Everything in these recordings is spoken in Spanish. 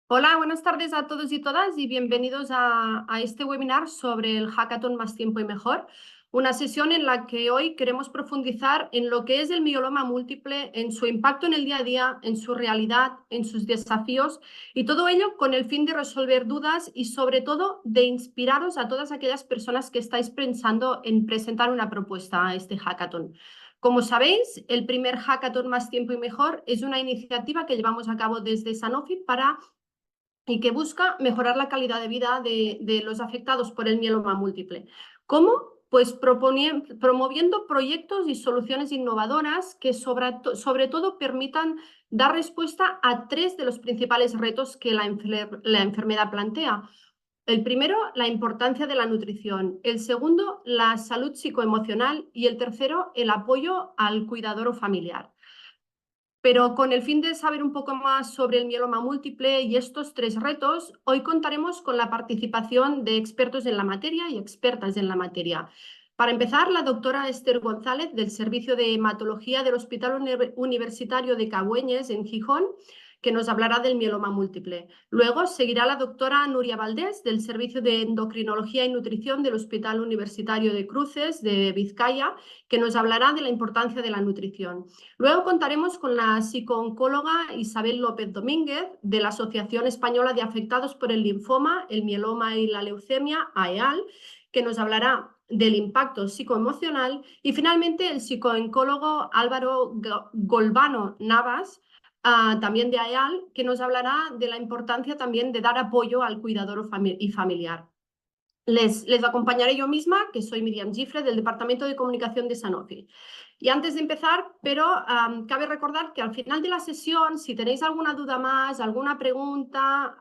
Hola, buenas tardes a todos y todas y bienvenidos a este webinar sobre el Hackathon Más Tiempo y Mejor, una sesión en la que hoy queremos profundizar en lo que es el mieloma múltiple, en su impacto en el día a día, en su realidad, en sus desafíos y todo ello con el fin de resolver dudas y sobre todo de inspiraros a todas aquellas personas que estáis pensando en presentar una propuesta a este Hackathon. Como sabéis, el primer Hackathon Más Tiempo y Mejor es una iniciativa que llevamos a cabo desde Sanofi y que busca mejorar la calidad de vida de los afectados por el mieloma múltiple. ¿Cómo? Pues promoviendo proyectos y soluciones innovadoras que sobre todo permitan dar respuesta a tres de los principales retos que la enfermedad plantea. El primero, la importancia de la nutrición. El segundo, la salud psicoemocional. Y el tercero, el apoyo al cuidador o familiar. Pero con el fin de saber un poco más sobre el mieloma múltiple y estos tres retos, hoy contaremos con la participación de expertos en la materia y expertas en la materia. Para empezar, la doctora Esther González, del Servicio de Hematología del Hospital Universitario de Cabueñes, en Gijón, que nos hablará del mieloma múltiple. Luego seguirá la doctora Nuria Valdés, del Servicio de Endocrinología y Nutrición del Hospital Universitario de Cruces, de Vizcaya, que nos hablará de la importancia de la nutrición. Luego contaremos con la psicooncóloga Isabel López Domínguez, de la Asociación Española de Afectados por el Linfoma, el Mieloma y la Leucemia, AEAL, que nos hablará del impacto psicoemocional. Y finalmente el psicooncólogo Álvaro Golbano Navas, también de AEAL, que nos hablará de la importancia también de dar apoyo al cuidador y familiar. Les acompañaré yo misma, que soy Miriam Gifre, del Departamento de Comunicación de Sanofi. Y antes de empezar, pero cabe recordar que al final de la sesión, si tenéis alguna duda más, alguna pregunta,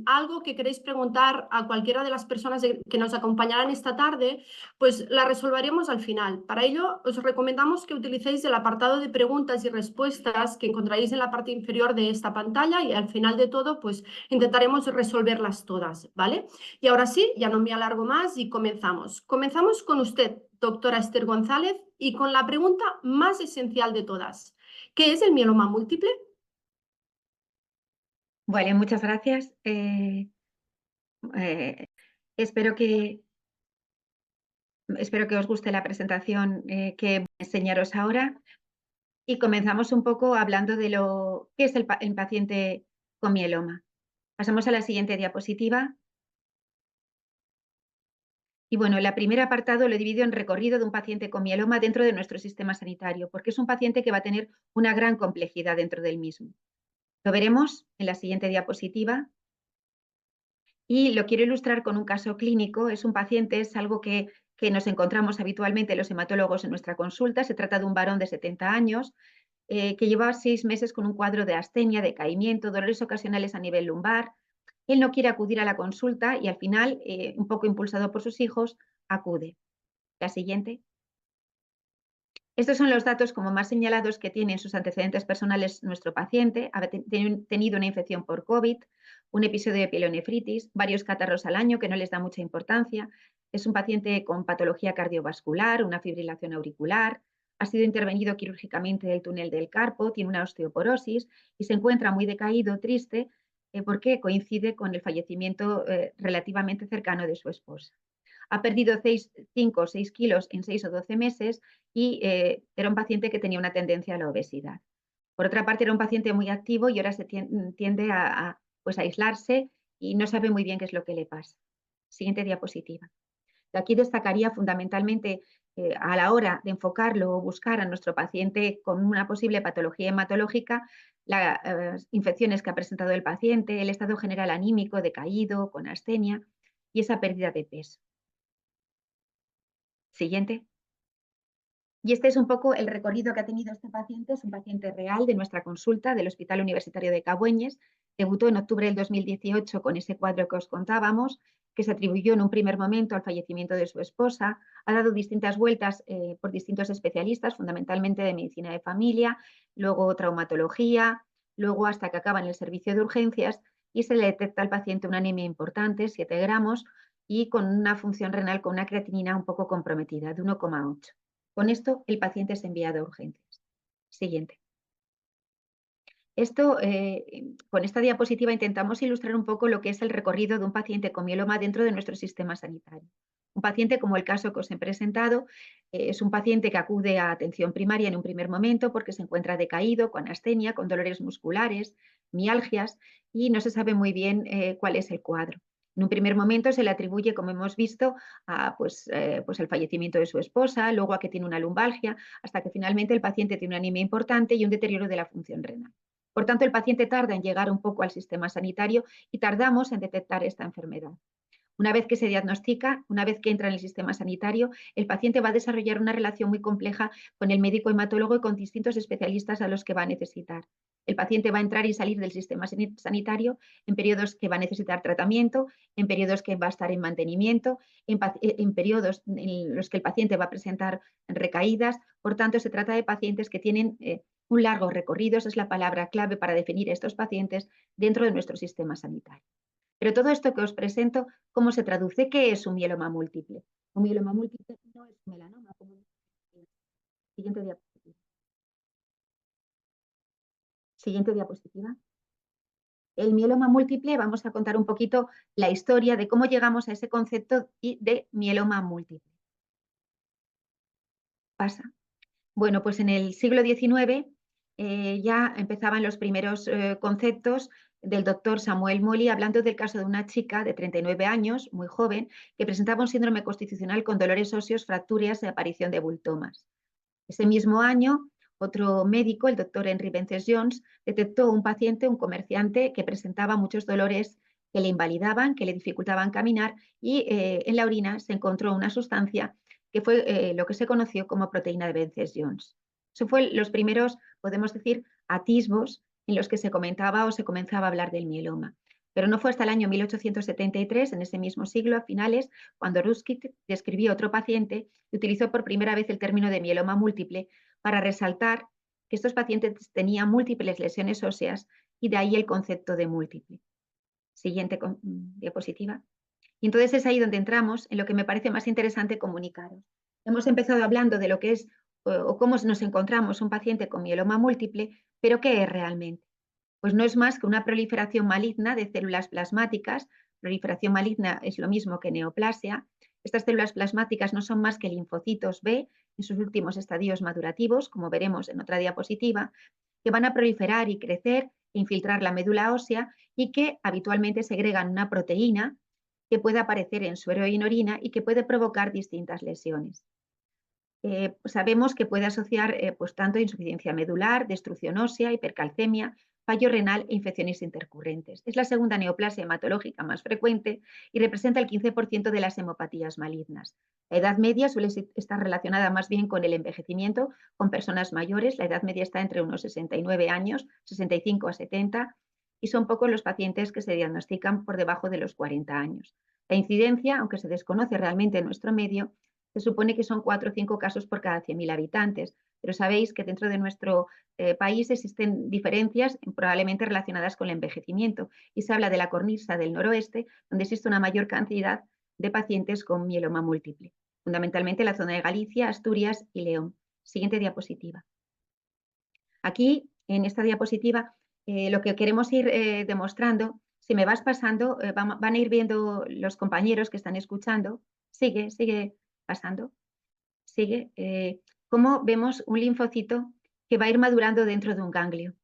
algo que queréis preguntar a cualquiera de las personas que nos acompañarán esta tarde, pues la resolveremos al final. Para ello, os recomendamos que utilicéis el apartado de preguntas y respuestas que encontraréis en la parte inferior de esta pantalla y al final de todo, pues intentaremos resolverlas todas, ¿vale? Y ahora sí, ya no me alargo más y comenzamos. Comenzamos con usted, doctora Esther González, y con la pregunta más esencial de todas. ¿Qué es el mieloma múltiple? Vale, muchas gracias. Espero que os guste la presentación que voy a enseñaros ahora y comenzamos un poco hablando de lo que es el paciente con mieloma. Pasamos a la siguiente diapositiva. Y bueno, el primer apartado lo divido en recorrido de un paciente con mieloma dentro de nuestro sistema sanitario, porque es un paciente que va a tener una gran complejidad dentro del mismo. Lo veremos en la siguiente diapositiva. Y lo quiero ilustrar con un caso clínico. Es un paciente, es algo que nos encontramos habitualmente los hematólogos en nuestra consulta. Se trata de un varón de 70 años que llevaba 6 meses con un cuadro de astenia, decaimiento, dolores ocasionales a nivel lumbar. Él no quiere acudir a la consulta y al final, un poco impulsado por sus hijos, acude. La siguiente. Estos son los datos como más señalados que tiene en sus antecedentes personales nuestro paciente. Ha tenido una infección por COVID, un episodio de pielonefritis, varios catarros al año que no les da mucha importancia. Es un paciente con patología cardiovascular, una fibrilación auricular, ha sido intervenido quirúrgicamente del túnel del carpo, tiene una osteoporosis y se encuentra muy decaído, triste, porque coincide con el fallecimiento relativamente cercano de su esposa. Ha perdido 5 o 6 kilos en 6 o 12 meses y era un paciente que tenía una tendencia a la obesidad. Por otra parte, era un paciente muy activo y ahora se tiende a aislarse y no sabe muy bien qué es lo que le pasa. Siguiente diapositiva. Aquí destacaría fundamentalmente a la hora de enfocarlo o buscar a nuestro paciente con una posible patología hematológica, las infecciones que ha presentado el paciente, el estado general anímico decaído, con astenia y esa pérdida de peso. Siguiente. Y este es un poco el recorrido que ha tenido este paciente. Es un paciente real de nuestra consulta del Hospital Universitario de Cabueñes. Debutó en octubre del 2018 con ese cuadro que os contábamos, que se atribuyó en un primer momento al fallecimiento de su esposa. Ha dado distintas vueltas por distintos especialistas, fundamentalmente de medicina de familia, luego traumatología, luego hasta que acaba en el servicio de urgencias y se le detecta al paciente una anemia importante, 7 gramos, y con una función renal con una creatinina un poco comprometida, de 1,8. Con esto, el paciente es enviado a urgencias. Siguiente. Con esta diapositiva intentamos ilustrar un poco lo que es el recorrido de un paciente con mieloma dentro de nuestro sistema sanitario. Un paciente como el caso que os he presentado es un paciente que acude a atención primaria en un primer momento porque se encuentra decaído, con astenia, con dolores musculares, mialgias y no se sabe muy bien cuál es el cuadro. En un primer momento se le atribuye, como hemos visto, a el fallecimiento de su esposa, luego a que tiene una lumbalgia, hasta que finalmente el paciente tiene una anemia importante y un deterioro de la función renal. Por tanto, el paciente tarda en llegar un poco al sistema sanitario y tardamos en detectar esta enfermedad. Una vez que se diagnostica, una vez que entra en el sistema sanitario, el paciente va a desarrollar una relación muy compleja con el médico hematólogo y con distintos especialistas a los que va a necesitar. El paciente va a entrar y salir del sistema sanitario en periodos que va a necesitar tratamiento, en periodos que va a estar en mantenimiento, en periodos en los que el paciente va a presentar recaídas. Por tanto, se trata de pacientes que tienen un largo recorrido, esa es la palabra clave para definir a estos pacientes dentro de nuestro sistema sanitario. Pero todo esto que os presento, ¿cómo se traduce? ¿Qué es un mieloma múltiple? Un mieloma múltiple no es un melanoma. Siguiente diapositiva. Siguiente diapositiva. El mieloma múltiple, vamos a contar un poquito la historia de cómo llegamos a ese concepto de mieloma múltiple. Pasa. Bueno, pues en el siglo XIX ya empezaban los primeros conceptos del doctor Samuel Molly hablando del caso de una chica de 39 años, muy joven, que presentaba un síndrome constitucional con dolores óseos, fracturas y aparición de bultomas. Ese mismo año, otro médico, el doctor Henry Vences Jones, detectó un paciente, un comerciante, que presentaba muchos dolores que le invalidaban, que le dificultaban caminar y en la orina se encontró una sustancia que fue lo que se conoció como proteína de Vences Jones. Eso fue los primeros, podemos decir, atisbos en los que se comentaba o se comenzaba a hablar del mieloma. Pero no fue hasta el año 1873, en ese mismo siglo, a finales, cuando Ruskin describió otro paciente y utilizó por primera vez el término de mieloma múltiple para resaltar que estos pacientes tenían múltiples lesiones óseas y de ahí el concepto de múltiple. Siguiente diapositiva. Y entonces es ahí donde entramos en lo que me parece más interesante comunicaros. Hemos empezado hablando de lo que es o cómo nos encontramos un paciente con mieloma múltiple, pero ¿qué es realmente? Pues no es más que una proliferación maligna de células plasmáticas. Proliferación maligna es lo mismo que neoplasia. Estas células plasmáticas no son más que linfocitos B en sus últimos estadios madurativos, como veremos en otra diapositiva, que van a proliferar y crecer e infiltrar la médula ósea y que habitualmente segregan una proteína que puede aparecer en suero y en orina y que puede provocar distintas lesiones. Sabemos que puede asociar pues, tanto insuficiencia medular, destrucción ósea, hipercalcemia, fallo renal e infecciones intercurrentes. Es la segunda neoplasia hematológica más frecuente y representa el 15% de las hemopatías malignas. La edad media suele estar relacionada más bien con el envejecimiento, con personas mayores. La edad media está entre unos 69 años, 65 a 70, y son pocos los pacientes que se diagnostican por debajo de los 40 años. La incidencia, aunque se desconoce realmente en nuestro medio, se supone que son 4 o 5 casos por cada 100.000 habitantes, pero sabéis que dentro de nuestro país existen diferencias probablemente relacionadas con el envejecimiento y se habla de la cornisa del noroeste, donde existe una mayor cantidad de pacientes con mieloma múltiple, fundamentalmente la zona de Galicia, Asturias y León. Siguiente diapositiva. Aquí, en esta diapositiva, lo que queremos ir demostrando, si me vas pasando, van a ir viendo los compañeros que están escuchando. Sigue pasando. Sigue. Cómo vemos un linfocito que va a ir madurando dentro de un ganglio.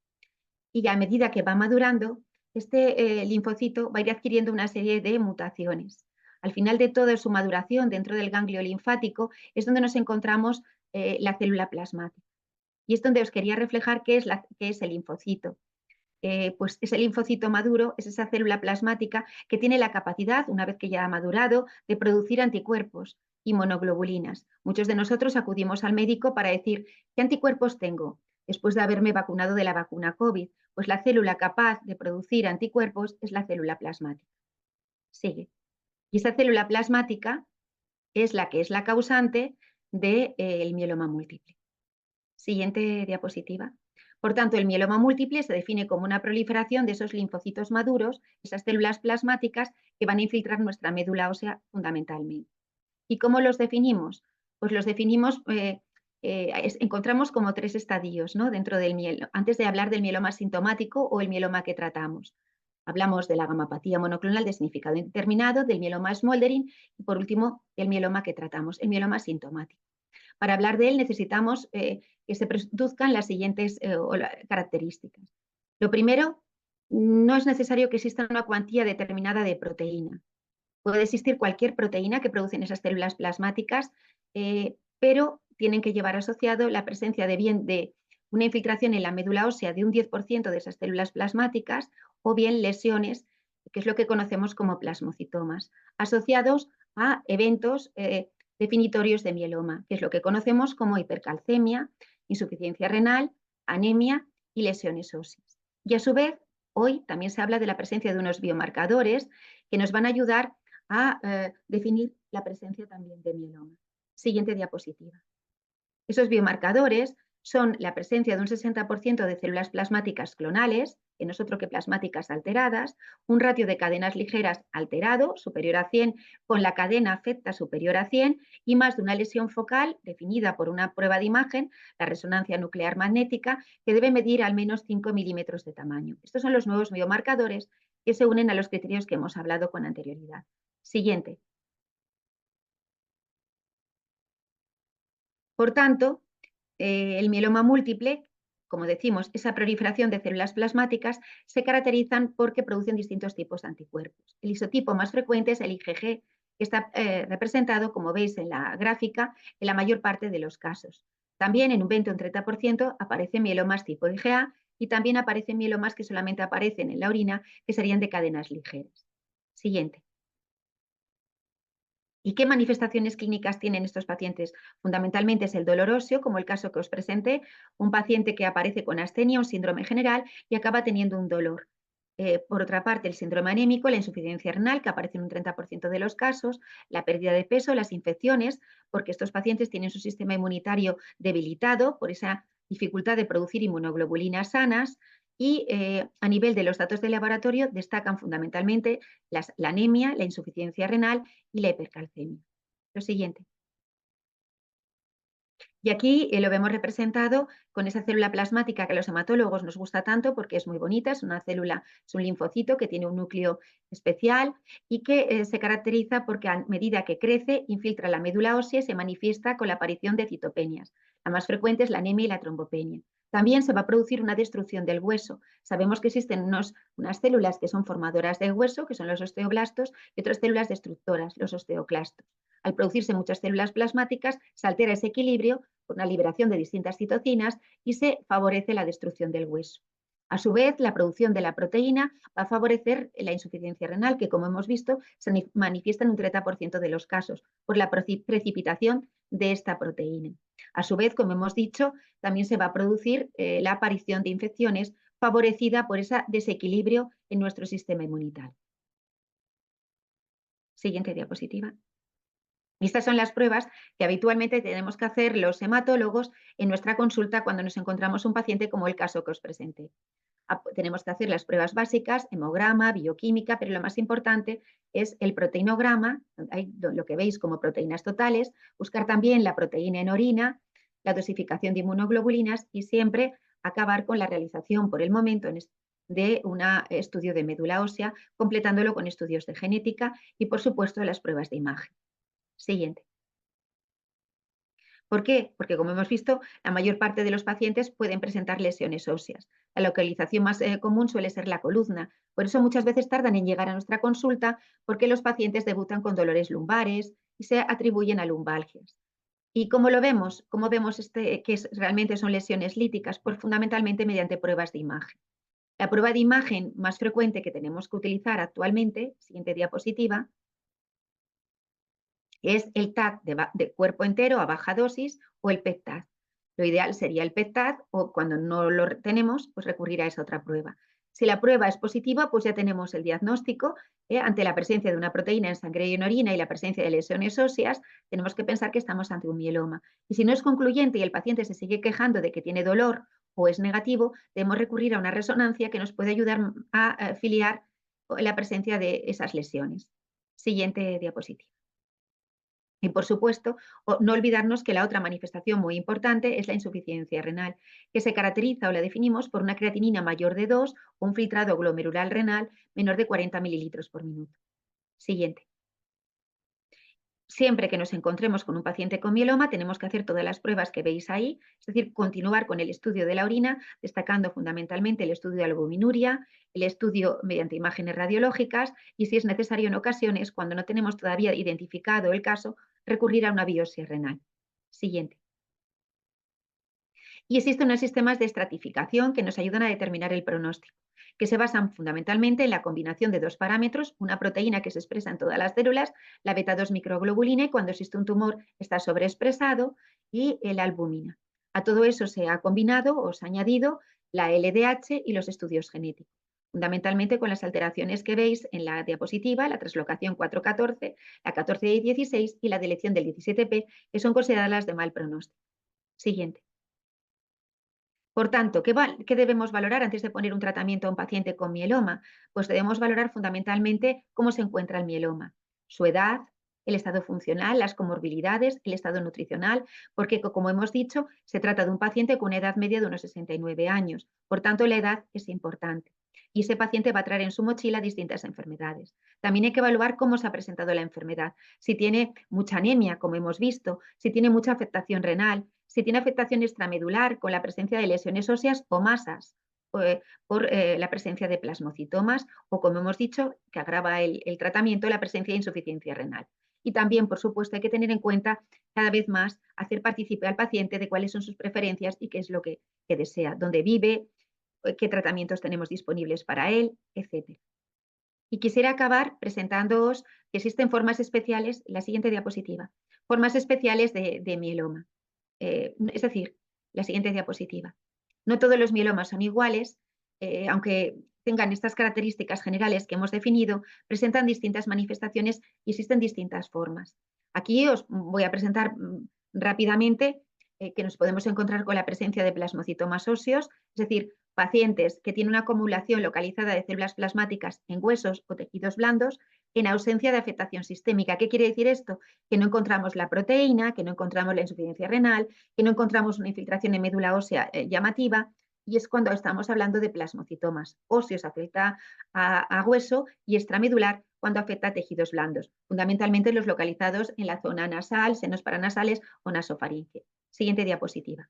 Y a medida que va madurando, este linfocito va a ir adquiriendo una serie de mutaciones. Al final de toda su maduración dentro del ganglio linfático es donde nos encontramos la célula plasmática. Y es donde os quería reflejar qué es el linfocito. Pues ese linfocito maduro es esa célula plasmática que tiene la capacidad, una vez que ya ha madurado, de producir anticuerpos y monoglobulinas. Muchos de nosotros acudimos al médico para decir, ¿qué anticuerpos tengo? Después de haberme vacunado de la vacuna COVID, pues la célula capaz de producir anticuerpos es la célula plasmática. Sigue. Y esa célula plasmática es la que es la causante del mieloma múltiple. Siguiente diapositiva. Por tanto, el mieloma múltiple se define como una proliferación de esos linfocitos maduros, esas células plasmáticas que van a infiltrar nuestra médula ósea fundamentalmente. ¿Y cómo los definimos? Pues los definimos encontramos como 3 estadios, ¿no?, dentro del mieloma, antes de hablar del mieloma sintomático o el mieloma que tratamos. Hablamos de la gamapatía monoclonal de significado indeterminado, del mieloma smoldering y, por último, el mieloma que tratamos, el mieloma sintomático. Para hablar de él necesitamos que se produzcan las siguientes características. Lo primero, no es necesario que exista una cuantía determinada de proteína. Puede existir cualquier proteína que producen esas células plasmáticas, pero tienen que llevar asociado la presencia de una infiltración en la médula ósea de un 10% de esas células plasmáticas, o bien lesiones, que es lo que conocemos como plasmocitomas, asociados a eventos definitorios de mieloma, que es lo que conocemos como hipercalcemia, insuficiencia renal, anemia y lesiones óseas. Y a su vez, hoy también se habla de la presencia de unos biomarcadores que nos van a ayudar a definir la presencia también de mieloma. Siguiente diapositiva. Esos biomarcadores son la presencia de un 60% de células plasmáticas clonales, que no es otro que plasmáticas alteradas, un ratio de cadenas ligeras alterado, superior a 100, con la cadena afecta superior a 100, y más de una lesión focal definida por una prueba de imagen, la resonancia nuclear magnética, que debe medir al menos 5 milímetros de tamaño. Estos son los nuevos biomarcadores que se unen a los criterios que hemos hablado con anterioridad. Siguiente. Por tanto, el mieloma múltiple, como decimos, esa proliferación de células plasmáticas, se caracterizan porque producen distintos tipos de anticuerpos. El isotipo más frecuente es el IgG, que está representado, como veis en la gráfica, en la mayor parte de los casos. También en un 20 o un 30% aparecen mielomas tipo IgA, y también aparecen mielomas que solamente aparecen en la orina, que serían de cadenas ligeras. Siguiente. ¿Y qué manifestaciones clínicas tienen estos pacientes? Fundamentalmente es el dolor óseo, como el caso que os presenté, un paciente que aparece con astenia, un síndrome general, y acaba teniendo un dolor. Por otra parte, el síndrome anémico, la insuficiencia renal, que aparece en un 30% de los casos, la pérdida de peso, las infecciones, porque estos pacientes tienen su sistema inmunitario debilitado por esa dificultad de producir inmunoglobulinas sanas, y a nivel de los datos de laboratorio destacan fundamentalmente la anemia, la insuficiencia renal y la hipercalcemia. Lo siguiente. Y aquí lo vemos representado con esa célula plasmática que a los hematólogos nos gusta tanto porque es muy bonita, es una célula, es un linfocito que tiene un núcleo especial y que se caracteriza porque a medida que crece infiltra la médula ósea y se manifiesta con la aparición de citopenias. La más frecuente es la anemia y la trombopenia. También se va a producir una destrucción del hueso. Sabemos que existen unas células que son formadoras del hueso, que son los osteoblastos, y otras células destructoras, los osteoclastos. Al producirse muchas células plasmáticas, se altera ese equilibrio por una liberación de distintas citocinas y se favorece la destrucción del hueso. A su vez, la producción de la proteína va a favorecer la insuficiencia renal, que, como hemos visto, se manifiesta en un 30% de los casos por la precipitación de esta proteína. A su vez, como hemos dicho, también se va a producir la aparición de infecciones favorecida por ese desequilibrio en nuestro sistema inmunitario. Siguiente diapositiva. Estas son las pruebas que habitualmente tenemos que hacer los hematólogos en nuestra consulta cuando nos encontramos un paciente como el caso que os presenté. Tenemos que hacer las pruebas básicas, hemograma, bioquímica, pero lo más importante es el proteinograma, lo que veis como proteínas totales, buscar también la proteína en orina, la dosificación de inmunoglobulinas y siempre acabar con la realización por el momento de un estudio de médula ósea, completándolo con estudios de genética y, por supuesto, las pruebas de imagen. Siguiente. ¿Por qué? Porque, como hemos visto, la mayor parte de los pacientes pueden presentar lesiones óseas. La localización más común suele ser la columna. Por eso muchas veces tardan en llegar a nuestra consulta porque los pacientes debutan con dolores lumbares y se atribuyen a lumbalgias. ¿Y cómo lo vemos? ¿Cómo vemos que realmente son lesiones líticas? Pues fundamentalmente mediante pruebas de imagen. La prueba de imagen más frecuente que tenemos que utilizar actualmente, siguiente diapositiva, es el TAC de cuerpo entero a baja dosis o el PET-TAC. Lo ideal sería el PET-TAC o, cuando no lo tenemos, pues recurrir a esa otra prueba. Si la prueba es positiva, pues ya tenemos el diagnóstico. Ante la presencia de una proteína en sangre y en orina y la presencia de lesiones óseas, tenemos que pensar que estamos ante un mieloma. Y si no es concluyente y el paciente se sigue quejando de que tiene dolor o es negativo, debemos recurrir a una resonancia que nos puede ayudar a filiar la presencia de esas lesiones. Siguiente diapositiva. Y por supuesto, no olvidarnos que la otra manifestación muy importante es la insuficiencia renal, que se caracteriza o la definimos por una creatinina mayor de 2 o un filtrado glomerular renal menor de 40 mililitros por minuto. Siguiente. Siempre que nos encontremos con un paciente con mieloma, tenemos que hacer todas las pruebas que veis ahí, es decir, continuar con el estudio de la orina, destacando fundamentalmente el estudio de albuminuria, el estudio mediante imágenes radiológicas y, si es necesario en ocasiones, cuando no tenemos todavía identificado el caso, recurrir a una biopsia renal. Siguiente. Y existen unos sistemas de estratificación que nos ayudan a determinar el pronóstico, que se basan fundamentalmente en la combinación de dos parámetros, una proteína que se expresa en todas las células, la beta-2 microglobulina, y cuando existe un tumor está sobreexpresado, y la albúmina. A todo eso se ha combinado o se ha añadido la LDH y los estudios genéticos, fundamentalmente con las alteraciones que veis en la diapositiva, la translocación 414, la 14D16 y la deleción del 17P, que son consideradas de mal pronóstico. Siguiente. Por tanto, ¿qué debemos valorar antes de poner un tratamiento a un paciente con mieloma? Pues debemos valorar fundamentalmente cómo se encuentra el mieloma, su edad, el estado funcional, las comorbilidades, el estado nutricional, porque, como hemos dicho, se trata de un paciente con una edad media de unos 69 años. Por tanto, la edad es importante. Y ese paciente va a traer en su mochila distintas enfermedades. También hay que evaluar cómo se ha presentado la enfermedad, si tiene mucha anemia, como hemos visto, si tiene mucha afectación renal, si tiene afectación extramedular con la presencia de lesiones óseas o masas, por la presencia de plasmocitomas o, como hemos dicho, que agrava el tratamiento, la presencia de insuficiencia renal. Y también, por supuesto, hay que tener en cuenta cada vez más hacer partícipe al paciente de cuáles son sus preferencias y qué es lo que desea, dónde vive, qué tratamientos tenemos disponibles para él, etc. Y quisiera acabar presentándoos que existen formas especiales, la siguiente diapositiva, formas especiales de mieloma. Es decir, la siguiente diapositiva. No todos los mielomas son iguales, aunque tengan estas características generales que hemos definido, presentan distintas manifestaciones y existen distintas formas. Aquí os voy a presentar rápidamente que nos podemos encontrar con la presencia de plasmocitomas óseos, es decir, pacientes que tienen una acumulación localizada de células plasmáticas en huesos o tejidos blandos en ausencia de afectación sistémica. ¿Qué quiere decir esto? Que no encontramos la proteína, que no encontramos la insuficiencia renal, que no encontramos una infiltración en médula ósea llamativa, y es cuando estamos hablando de plasmocitomas óseos, afecta a hueso, y extramedular cuando afecta a tejidos blandos, fundamentalmente los localizados en la zona nasal, senos paranasales o nasofaringe. Siguiente diapositiva.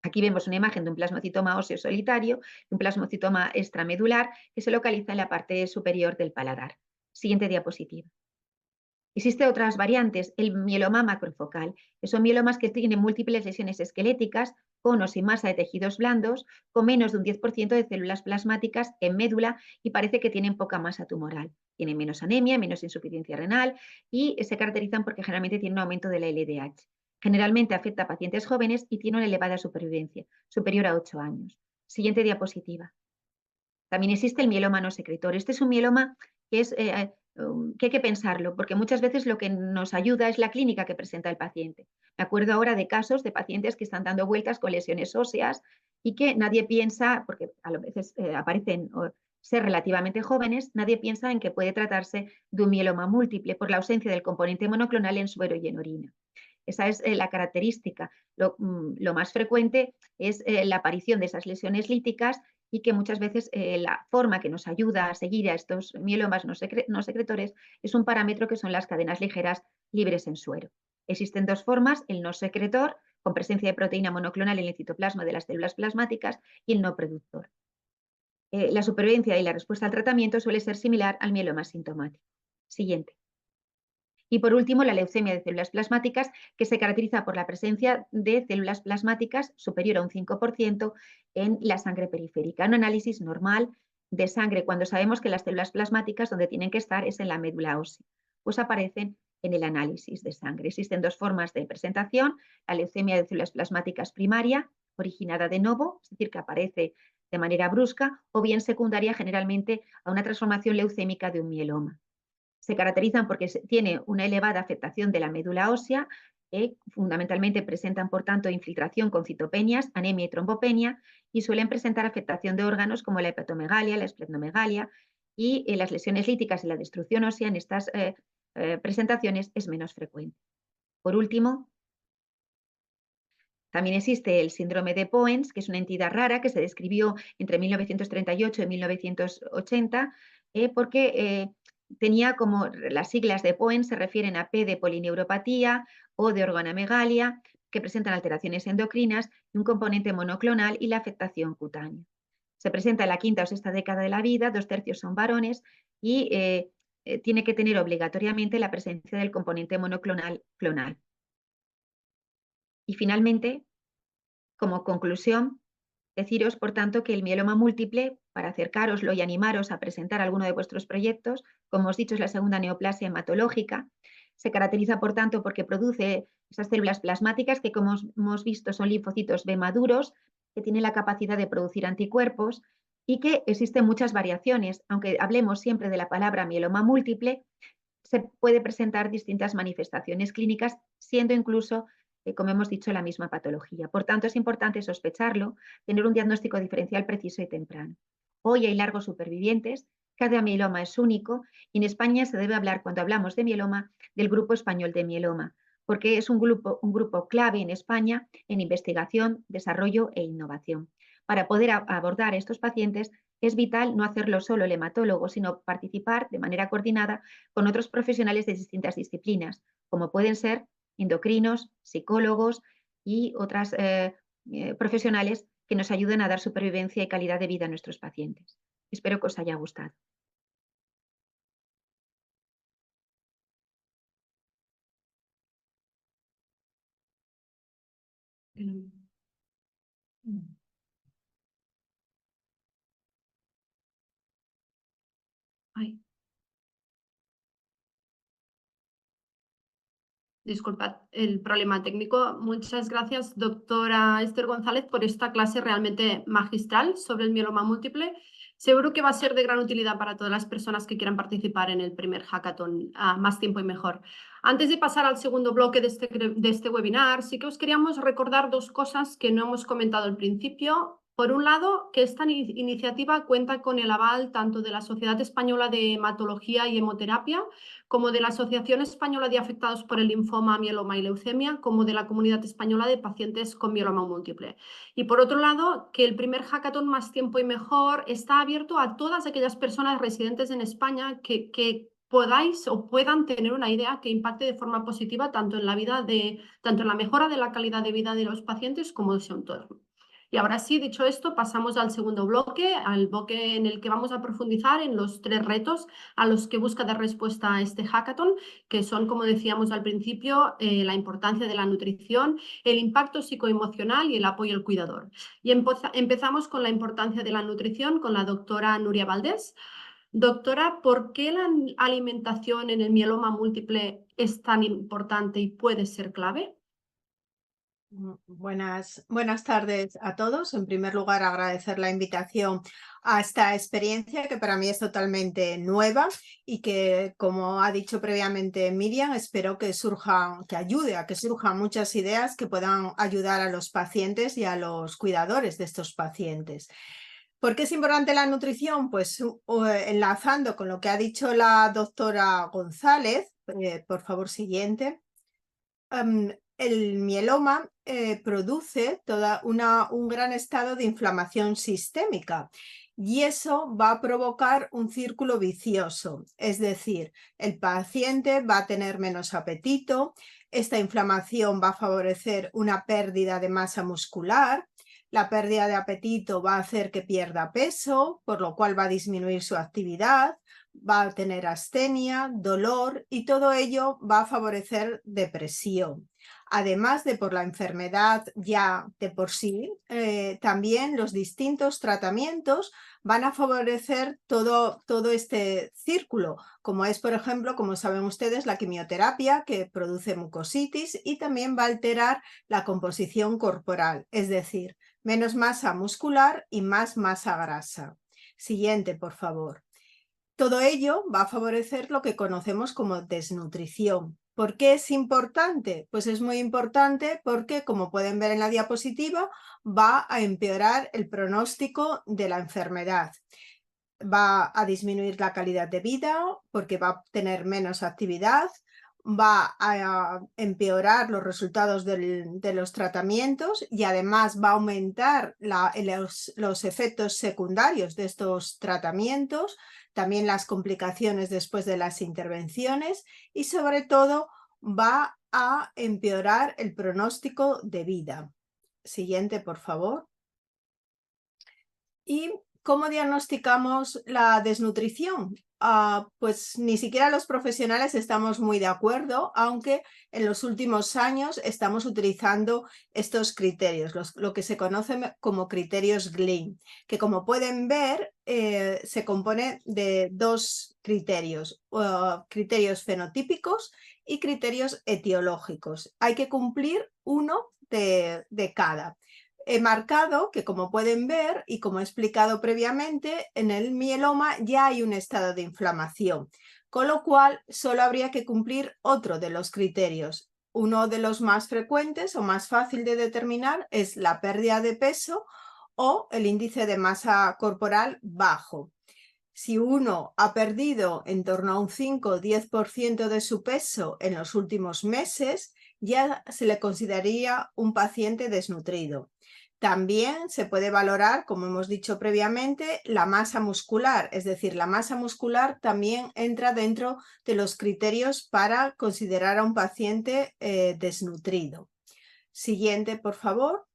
Aquí vemos una imagen de un plasmocitoma óseo solitario y un plasmocitoma extramedular que se localiza en la parte superior del paladar. Siguiente diapositiva. Existen otras variantes, el mieloma macrofocal, que son mielomas que tienen múltiples lesiones esqueléticas, con o sin masa de tejidos blandos, con menos de un 10% de células plasmáticas en médula y parece que tienen poca masa tumoral. Tienen menos anemia, menos insuficiencia renal y se caracterizan porque generalmente tienen un aumento de la LDH. Generalmente afecta a pacientes jóvenes y tiene una elevada supervivencia, superior a 8 años. Siguiente diapositiva. También existe el mieloma no secretor. Este es un mieloma que hay que pensarlo, porque muchas veces lo que nos ayuda es la clínica que presenta el paciente. Me acuerdo ahora de casos de pacientes que están dando vueltas con lesiones óseas y que nadie piensa, porque a veces aparecen ser relativamente jóvenes, nadie piensa en que puede tratarse de un mieloma múltiple por la ausencia del componente monoclonal en suero y en orina. Esa es la característica. Lo más frecuente es la aparición de esas lesiones líticas y que muchas veces la forma que nos ayuda a seguir a estos mielomas no secretores es un parámetro que son las cadenas ligeras libres en suero. Existen dos formas, el no secretor, con presencia de proteína monoclonal en el citoplasma de las células plasmáticas, y el no productor. La supervivencia y la respuesta al tratamiento suele ser similar al mieloma sintomático. Siguiente. Y por último, la leucemia de células plasmáticas, que se caracteriza por la presencia de células plasmáticas superior a un 5% en la sangre periférica. Un análisis normal de sangre, cuando sabemos que las células plasmáticas donde tienen que estar es en la médula ósea, pues aparecen en el análisis de sangre. Existen dos formas de presentación: la leucemia de células plasmáticas primaria, originada de novo, es decir, que aparece de manera brusca, o bien secundaria, generalmente a una transformación leucémica de un mieloma. Se caracterizan porque tiene una elevada afectación de la médula ósea, fundamentalmente presentan, por tanto, infiltración con citopenias, anemia y trombopenia, y suelen presentar afectación de órganos como la hepatomegalia, la esplenomegalia, y las lesiones líticas y la destrucción ósea en estas presentaciones es menos frecuente. Por último, también existe el síndrome de Poens, que es una entidad rara que se describió entre 1938 y 1980, porque tenía como las siglas de Poens se refieren a P de polineuropatía, O de organomegalia, que presentan alteraciones endocrinas y un componente monoclonal y la afectación cutánea. Se presenta en la quinta o sexta década de la vida, 2/3 son varones y tiene que tener obligatoriamente la presencia del componente monoclonal clonal. Y finalmente, como conclusión, deciros, por tanto, que el mieloma múltiple, para acercároslo y animaros a presentar alguno de vuestros proyectos, como os he dicho, es la segunda neoplasia hematológica. Se caracteriza, por tanto, porque produce esas células plasmáticas que, como hemos visto, son linfocitos B maduros, que tienen la capacidad de producir anticuerpos y que existen muchas variaciones. Aunque hablemos siempre de la palabra mieloma múltiple, se puede presentar distintas manifestaciones clínicas, siendo incluso, como hemos dicho, la misma patología. Por tanto, es importante sospecharlo, tener un diagnóstico diferencial preciso y temprano. Hoy hay largos supervivientes, cada mieloma es único y en España se debe hablar, cuando hablamos de mieloma, del Grupo Español de Mieloma, porque es un grupo clave en España en investigación, desarrollo e innovación. Para poder abordar a estos pacientes es vital no hacerlo solo el hematólogo, sino participar de manera coordinada con otros profesionales de distintas disciplinas, como pueden ser endocrinos, psicólogos y otras profesionales que nos ayuden a dar supervivencia y calidad de vida a nuestros pacientes. Espero que os haya gustado. Ay. Disculpad el problema técnico. Muchas gracias, doctora Esther González, por esta clase realmente magistral sobre el mieloma múltiple. Seguro que va a ser de gran utilidad para todas las personas que quieran participar en el primer hackathon Más Tiempo y Mejor. Antes de pasar al segundo bloque de este webinar, sí que os queríamos recordar dos cosas que no hemos comentado al principio. Por un lado, que esta iniciativa cuenta con el aval tanto de la Sociedad Española de Hematología y Hemoterapia, como de la Asociación Española de Afectados por el Linfoma, Mieloma y Leucemia, como de la Comunidad Española de Pacientes con Mieloma Múltiple. Y por otro lado, que el primer hackathon Más Tiempo y Mejor está abierto a todas aquellas personas residentes en España que podáis o puedan tener una idea que impacte de forma positiva tanto en la mejora de la calidad de vida de los pacientes como de su entorno. Y ahora sí, dicho esto, pasamos al segundo bloque, al bloque en el que vamos a profundizar en los 3 retos a los que busca dar respuesta a este hackathon, que son, como decíamos al principio, la importancia de la nutrición, el impacto psicoemocional y el apoyo al cuidador. Y empezamos con la importancia de la nutrición con la doctora Nuria Valdés. Doctora, ¿por qué la alimentación en el mieloma múltiple es tan importante y puede ser clave? Buenas tardes a todos. En primer lugar, agradecer la invitación a esta experiencia que para mí es totalmente nueva y que, como ha dicho previamente Miriam, espero que ayude a que surjan muchas ideas que puedan ayudar a los pacientes y a los cuidadores de estos pacientes. ¿Por qué es importante la nutrición? Pues enlazando con lo que ha dicho la doctora González, por favor, siguiente. El mieloma produce un gran estado de inflamación sistémica y eso va a provocar un círculo vicioso, es decir, el paciente va a tener menos apetito, esta inflamación va a favorecer una pérdida de masa muscular, la pérdida de apetito va a hacer que pierda peso, por lo cual va a disminuir su actividad, va a tener astenia, dolor y todo ello va a favorecer depresión. Además de por la enfermedad ya de por sí, también los distintos tratamientos van a favorecer todo este círculo, como es, por ejemplo, como saben ustedes, la quimioterapia que produce mucositis y también va a alterar la composición corporal, es decir, menos masa muscular y más masa grasa. Siguiente, por favor. Todo ello va a favorecer lo que conocemos como desnutrición. ¿Por qué es importante? Pues es muy importante porque, como pueden ver en la diapositiva, va a empeorar el pronóstico de la enfermedad. Va a disminuir la calidad de vida porque va a tener menos actividad, va a empeorar los resultados de los tratamientos y además va a aumentar los efectos secundarios de estos tratamientos, también las complicaciones después de las intervenciones y sobre todo va a empeorar el pronóstico de vida. Siguiente, por favor. ¿Y cómo diagnosticamos la desnutrición? Pues ni siquiera los profesionales estamos muy de acuerdo, aunque en los últimos años estamos utilizando estos criterios, lo que se conoce como criterios Glean, que como pueden ver se compone de dos criterios, criterios fenotípicos y criterios etiológicos. Hay que cumplir uno de cada. He marcado que, como pueden ver y como he explicado previamente, en el mieloma ya hay un estado de inflamación, con lo cual solo habría que cumplir otro de los criterios. Uno de los más frecuentes o más fácil de determinar es la pérdida de peso o el índice de masa corporal bajo. Si uno ha perdido en torno a un 5 o 10% de su peso en los últimos meses, ya se le consideraría un paciente desnutrido. También se puede valorar, como hemos dicho previamente, la masa muscular, es decir, la masa muscular también entra dentro de los criterios para considerar a un paciente desnutrido. Siguiente, por favor.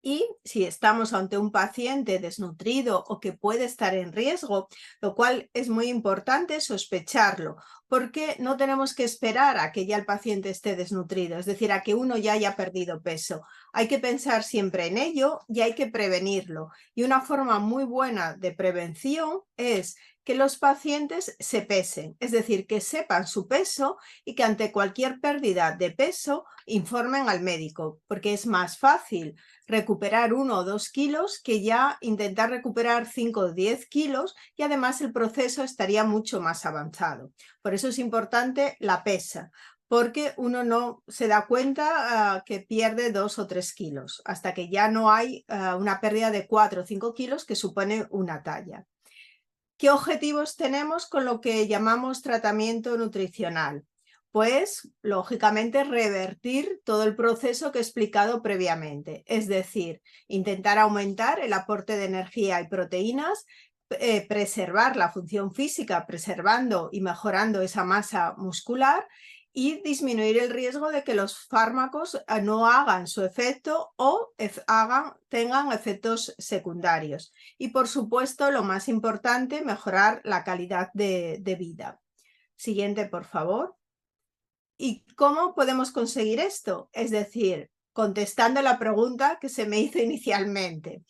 Y si estamos ante un paciente desnutrido o que puede estar en riesgo, lo cual es muy importante sospecharlo, porque no tenemos que esperar a que ya el paciente esté desnutrido, es decir, a que uno ya haya perdido peso. Hay que pensar siempre en ello y hay que prevenirlo. Y una forma muy buena de prevención es que los pacientes se pesen, es decir, que sepan su peso y que ante cualquier pérdida de peso informen al médico, porque es más fácil recuperar 1 o 2 kilos que ya intentar recuperar 5 o 10 kilos y además el proceso estaría mucho más avanzado. Por eso es importante la pesa, porque uno no se da cuenta que pierde 2 o 3 kilos, hasta que ya no hay una pérdida de 4 o 5 kilos que supone una talla. ¿Qué objetivos tenemos con lo que llamamos tratamiento nutricional? Pues, lógicamente, revertir todo el proceso que he explicado previamente, es decir, intentar aumentar el aporte de energía y proteínas, preservar la función física, preservando y mejorando esa masa muscular y disminuir el riesgo de que los fármacos no hagan su efecto o tengan efectos secundarios. Y, por supuesto, lo más importante, mejorar la calidad de vida. Siguiente, por favor. ¿Y cómo podemos conseguir esto? Es decir, contestando la pregunta que se me hizo inicialmente.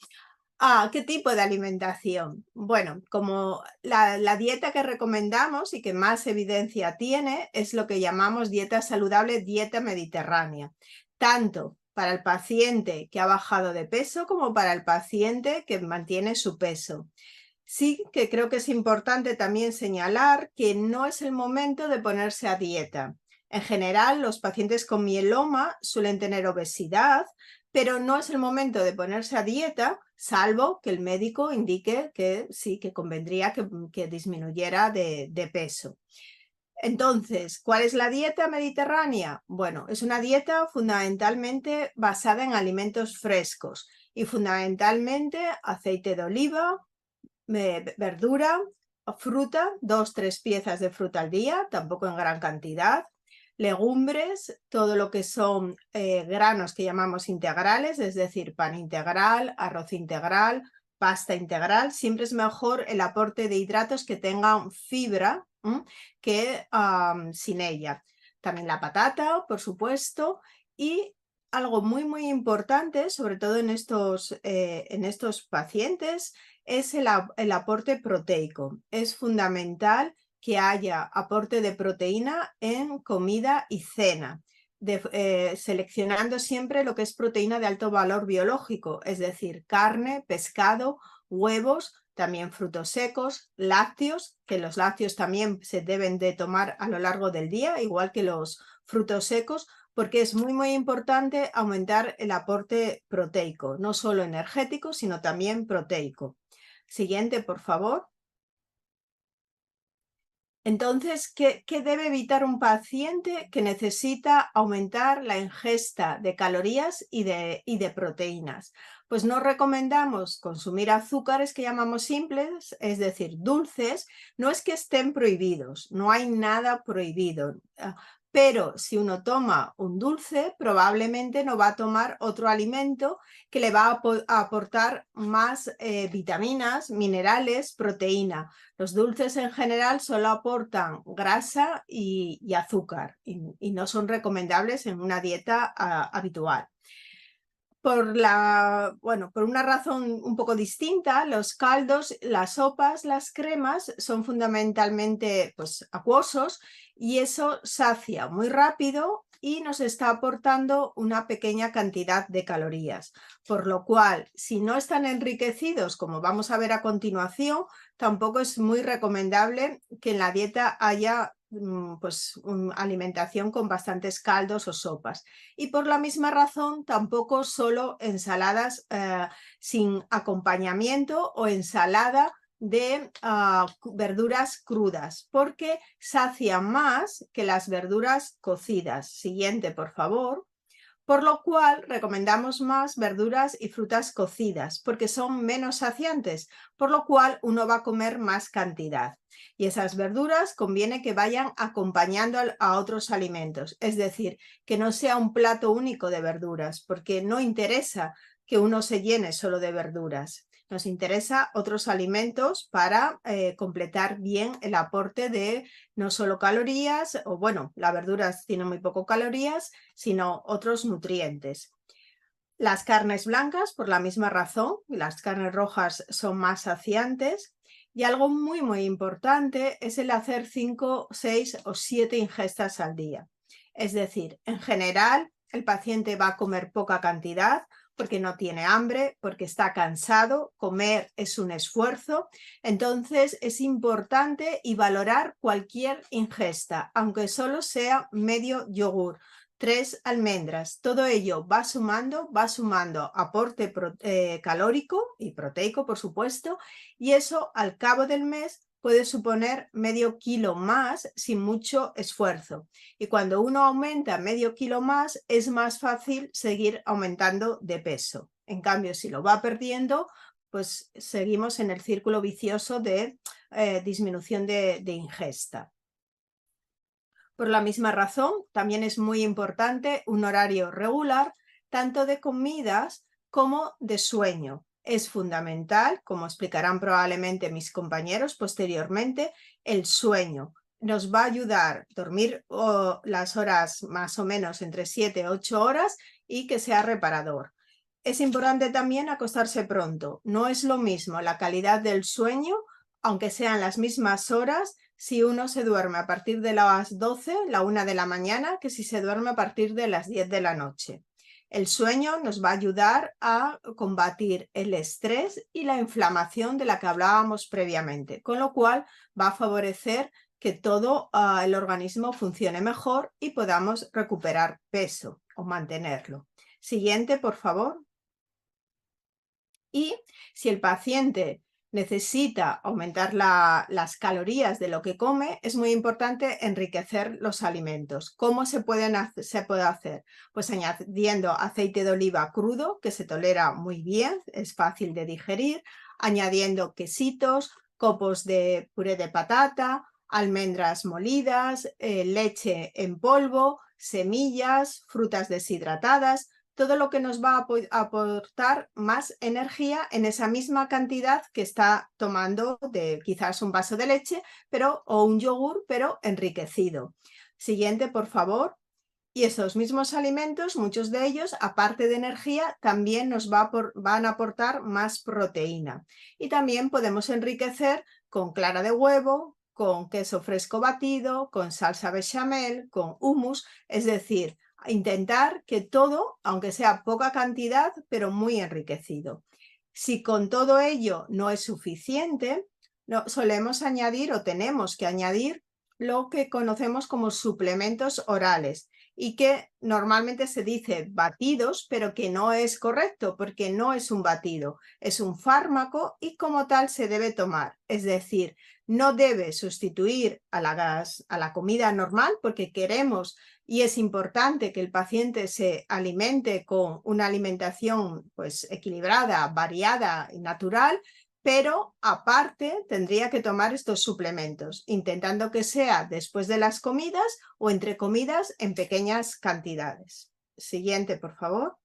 ¿Qué tipo de alimentación? Bueno, como la dieta que recomendamos y que más evidencia tiene es lo que llamamos dieta saludable, dieta mediterránea, tanto para el paciente que ha bajado de peso como para el paciente que mantiene su peso. Sí que creo que es importante también señalar que no es el momento de ponerse a dieta. En general, los pacientes con mieloma suelen tener obesidad, pero no es el momento de ponerse a dieta, salvo que el médico indique que sí, que convendría que disminuyera de peso. Entonces, ¿cuál es la dieta mediterránea? Bueno, es una dieta fundamentalmente basada en alimentos frescos y fundamentalmente aceite de oliva, verdura, fruta, 2-3 piezas de fruta al día, tampoco en gran cantidad, legumbres, todo lo que son granos que llamamos integrales, es decir, pan integral, arroz integral, pasta integral. Siempre es mejor el aporte de hidratos que tengan fibra que sin ella. También la patata, por supuesto, y algo muy, muy importante, sobre todo en estos pacientes, es el aporte proteico. Es fundamental que haya aporte de proteína en comida y cena, seleccionando siempre lo que es proteína de alto valor biológico, es decir, carne, pescado, huevos, también frutos secos, lácteos, que los lácteos también se deben de tomar a lo largo del día, igual que los frutos secos, porque es muy, muy importante aumentar el aporte proteico, no solo energético, sino también proteico. Siguiente, por favor. Entonces, ¿qué debe evitar un paciente que necesita aumentar la ingesta de calorías y de proteínas? Pues no recomendamos consumir azúcares que llamamos simples, es decir, dulces. No es que estén prohibidos, no hay nada prohibido. Pero si uno toma un dulce, probablemente no va a tomar otro alimento que le va a aportar más vitaminas, minerales, proteína. Los dulces en general solo aportan grasa y azúcar y no son recomendables en una dieta habitual. Por una razón un poco distinta, los caldos, las sopas, las cremas son fundamentalmente acuosos y eso sacia muy rápido y nos está aportando una pequeña cantidad de calorías. Por lo cual, si no están enriquecidos, como vamos a ver a continuación, tampoco es muy recomendable que en la dieta haya una alimentación con bastantes caldos o sopas. Y por la misma razón, tampoco solo ensaladas sin acompañamiento o ensalada de verduras crudas, porque sacian más que las verduras cocidas. Siguiente, por favor. Por lo cual recomendamos más verduras y frutas cocidas porque son menos saciantes, por lo cual uno va a comer más cantidad. Y esas verduras conviene que vayan acompañando a otros alimentos, es decir, que no sea un plato único de verduras, porque no interesa que uno se llene solo de verduras. Nos interesa otros alimentos para completar bien el aporte de no solo calorías, las verduras tienen muy poco calorías, sino otros nutrientes. Las carnes blancas, por la misma razón, las carnes rojas son más saciantes. Y algo muy, muy importante es el hacer 5, 6 o 7 ingestas al día. Es decir, en general, el paciente va a comer poca cantidad porque no tiene hambre, porque está cansado, comer es un esfuerzo. Entonces es importante y valorar cualquier ingesta, aunque solo sea medio yogur, 3 almendras, todo ello va sumando aporte calórico y proteico, por supuesto, y eso al cabo del mes puede suponer medio kilo más sin mucho esfuerzo. Y cuando uno aumenta medio kilo más, es más fácil seguir aumentando de peso. En cambio, si lo va perdiendo, pues seguimos en el círculo vicioso de disminución de ingesta. Por la misma razón, también es muy importante un horario regular, tanto de comidas como de sueño. Es fundamental, como explicarán probablemente mis compañeros posteriormente, el sueño. Nos va a ayudar a dormir las horas más o menos entre 7 y 8 horas y que sea reparador. Es importante también acostarse pronto. No es lo mismo la calidad del sueño, aunque sean las mismas horas, si uno se duerme a partir de las 12, la 1 de la mañana, que si se duerme a partir de las 10 de la noche. El sueño nos va a ayudar a combatir el estrés y la inflamación de la que hablábamos previamente, con lo cual va a favorecer que todo el organismo funcione mejor y podamos recuperar peso o mantenerlo. Siguiente, por favor. Y si el paciente necesita aumentar las calorías de lo que come, es muy importante enriquecer los alimentos. ¿Cómo se puede hacer? Pues añadiendo aceite de oliva crudo, que se tolera muy bien, es fácil de digerir, añadiendo quesitos, copos de puré de patata, almendras molidas, leche en polvo, semillas, frutas deshidratadas, todo lo que nos va a aportar más energía en esa misma cantidad que está tomando de quizás un vaso de leche o un yogur, pero enriquecido. Siguiente, por favor. Y esos mismos alimentos, muchos de ellos, aparte de energía, también nos van a aportar más proteína. Y también podemos enriquecer con clara de huevo, con queso fresco batido, con salsa bechamel, con hummus, es decir, intentar que todo, aunque sea poca cantidad, pero muy enriquecido. Si con todo ello no es suficiente, solemos añadir o tenemos que añadir lo que conocemos como suplementos orales. y que normalmente se dice batidos, pero que no es correcto porque no es un batido, es un fármaco y como tal se debe tomar. Es decir, no debe sustituir a la comida normal porque queremos y es importante que el paciente se alimente con una alimentación pues, equilibrada, variada y natural, pero aparte tendría que tomar estos suplementos, intentando que sea después de las comidas o entre comidas en pequeñas cantidades. Siguiente, por favor.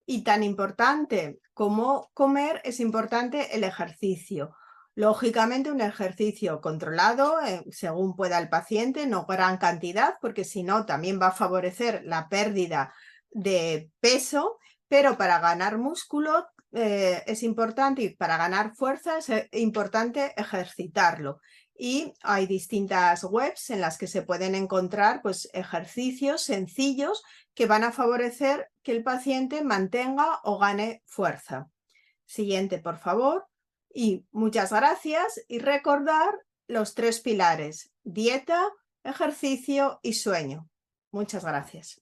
Y tan importante como comer es importante el ejercicio. Lógicamente un ejercicio controlado según pueda el paciente, no gran cantidad, porque si no también va a favorecer la pérdida de peso, pero para ganar músculo es importante y para ganar fuerza es importante ejercitarlo. Y hay distintas webs en las que se pueden encontrar pues, ejercicios sencillos que van a favorecer que el paciente mantenga o gane fuerza. Siguiente, por favor. Y muchas gracias y recordar los 3 pilares: dieta, ejercicio y sueño. Muchas gracias.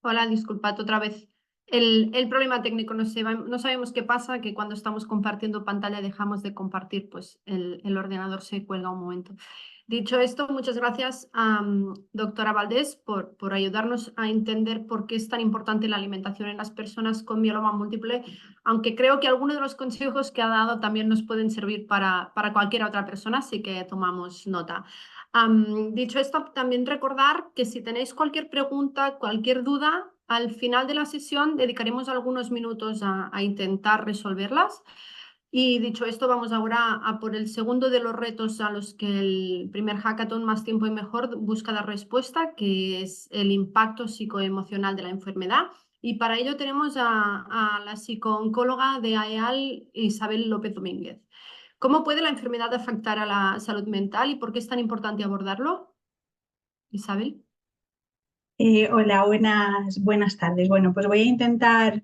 Hola, disculpad otra vez. El problema técnico, no sabemos qué pasa, que cuando estamos compartiendo pantalla dejamos de compartir, pues el ordenador se cuelga un momento. Dicho esto, muchas gracias a doctora Valdés por ayudarnos a entender por qué es tan importante la alimentación en las personas con mieloma múltiple, aunque creo que algunos de los consejos que ha dado también nos pueden servir para cualquier otra persona, así que tomamos nota. Dicho esto, también recordar que si tenéis cualquier pregunta, cualquier duda, al final de la sesión dedicaremos algunos minutos a intentar resolverlas. Y dicho esto, vamos ahora a por el segundo de los retos a los que el primer hackathon Más Tiempo y Mejor busca dar respuesta, que es el impacto psicoemocional de la enfermedad. Y para ello tenemos a la psicooncóloga de AEAL, Isabel López Domínguez. ¿Cómo puede la enfermedad afectar a la salud mental y por qué es tan importante abordarlo? Isabel. Hola, buenas tardes. Bueno, pues voy a intentar,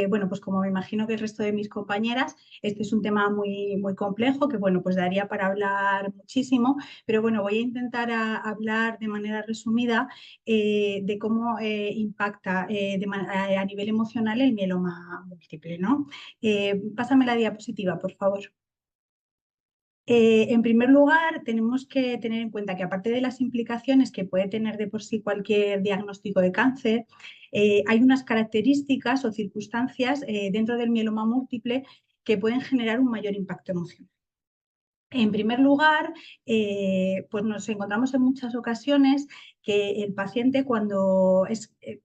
bueno, pues como me imagino que el resto de mis compañeras, este es un tema muy complejo que, bueno, pues daría para hablar muchísimo, pero bueno, voy a intentar hablar de manera resumida de cómo impacta a nivel emocional el mieloma múltiple, ¿no? Pásame la diapositiva, por favor. En primer lugar, tenemos que tener en cuenta que aparte de las implicaciones que puede tener de por sí cualquier diagnóstico de cáncer, hay unas características o circunstancias dentro del mieloma múltiple que pueden generar un mayor impacto emocional. En primer lugar, pues nos encontramos en muchas ocasiones que el paciente cuando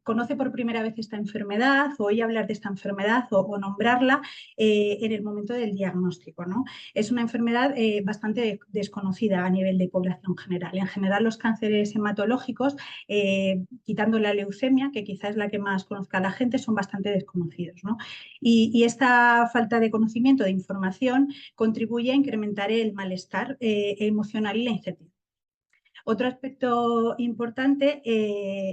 conoce por primera vez esta enfermedad o oye hablar de esta enfermedad o nombrarla en el momento del diagnóstico, ¿no? Es una enfermedad bastante desconocida a nivel de población general. En general, los cánceres hematológicos, quitando la leucemia, que quizás es la que más conozca la gente, son bastante desconocidos, ¿no? Y esta falta de conocimiento, de información, contribuye a incrementar el malestar emocional y la incertidumbre. Otro aspecto importante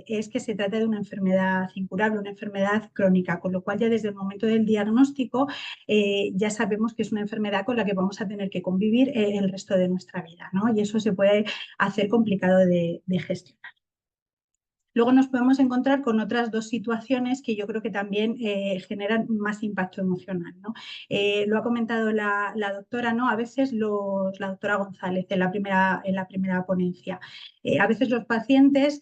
es que se trata de una enfermedad incurable, una enfermedad crónica, con lo cual ya desde el momento del diagnóstico ya sabemos que es una enfermedad con la que vamos a tener que convivir el resto de nuestra vida, ¿no? Y eso se puede hacer complicado de gestionar. Luego nos podemos encontrar con otras dos situaciones que yo creo que también generan más impacto emocional, ¿no? Lo ha comentado la doctora, ¿no? A veces la doctora González en la primera ponencia. A veces los pacientes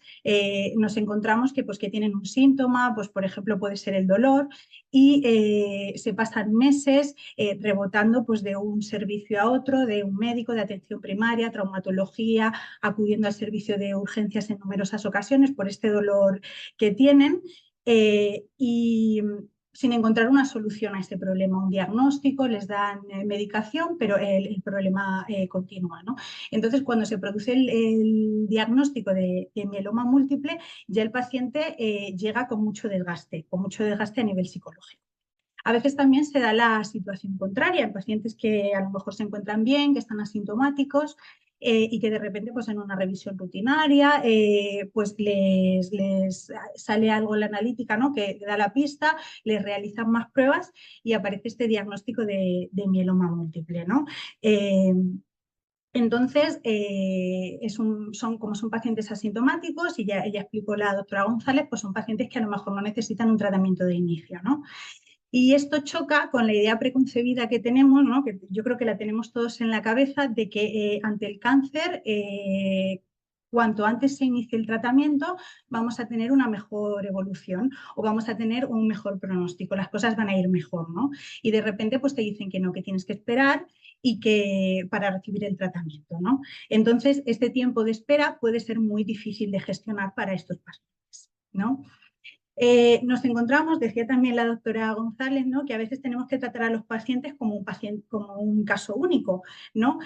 nos encontramos que tienen un síntoma, pues por ejemplo puede ser el dolor, y se pasan meses rebotando pues, de un servicio a otro, de un médico de atención primaria, traumatología, acudiendo al servicio de urgencias en numerosas ocasiones por este dolor que tienen y sin encontrar una solución a este problema, un diagnóstico, les dan medicación, pero el problema continúa, ¿no? Entonces, cuando se produce el diagnóstico de mieloma múltiple, ya el paciente llega con mucho desgaste a nivel psicológico. A veces también se da la situación contraria, en pacientes que a lo mejor se encuentran bien, que están asintomáticos y que de repente pues en una revisión rutinaria pues les sale algo en la analítica, ¿no?, que le da la pista, les realizan más pruebas y aparece este diagnóstico de mieloma múltiple, ¿no? Entonces, como son pacientes asintomáticos, y ya explicó la doctora González, pues son pacientes que a lo mejor no necesitan un tratamiento de inicio, ¿no? Y esto choca con la idea preconcebida que tenemos, ¿no?, que yo creo que la tenemos todos en la cabeza, de que ante el cáncer, cuanto antes se inicie el tratamiento, vamos a tener una mejor evolución o vamos a tener un mejor pronóstico, las cosas van a ir mejor, ¿no? Y de repente pues te dicen que no, que tienes que esperar y que para recibir el tratamiento, ¿no? Entonces, este tiempo de espera puede ser muy difícil de gestionar para estos pacientes, ¿no? Nos encontramos, decía también la doctora González, ¿no?, que a veces tenemos que tratar a los pacientes como un caso único, ¿no?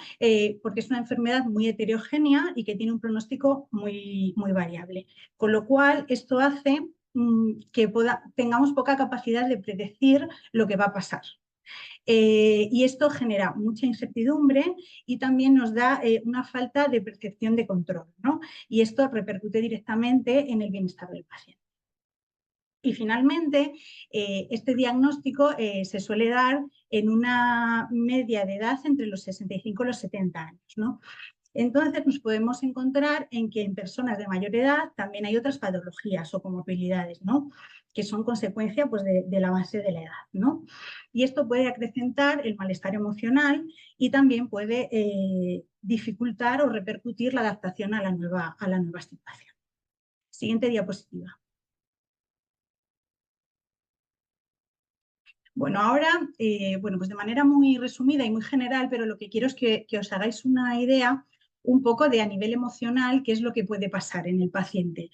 Porque es una enfermedad muy heterogénea y que tiene un pronóstico muy, muy variable. Con lo cual, esto hace que tengamos poca capacidad de predecir lo que va a pasar. Y esto genera mucha incertidumbre y también nos da una falta de percepción de control, ¿no? Y esto repercute directamente en el bienestar del paciente. Y finalmente, este diagnóstico se suele dar en una media de edad entre los 65 y los 70 años, ¿no? Entonces nos podemos encontrar en que en personas de mayor edad también hay otras patologías o comorbilidades, ¿no?, que son consecuencia pues, del avance de la edad, ¿no? Y esto puede acrecentar el malestar emocional y también puede dificultar o repercutir la adaptación a la nueva situación. Siguiente diapositiva. Bueno, ahora, pues de manera muy resumida y muy general, pero lo que quiero es que os hagáis una idea un poco de a nivel emocional qué es lo que puede pasar en el paciente,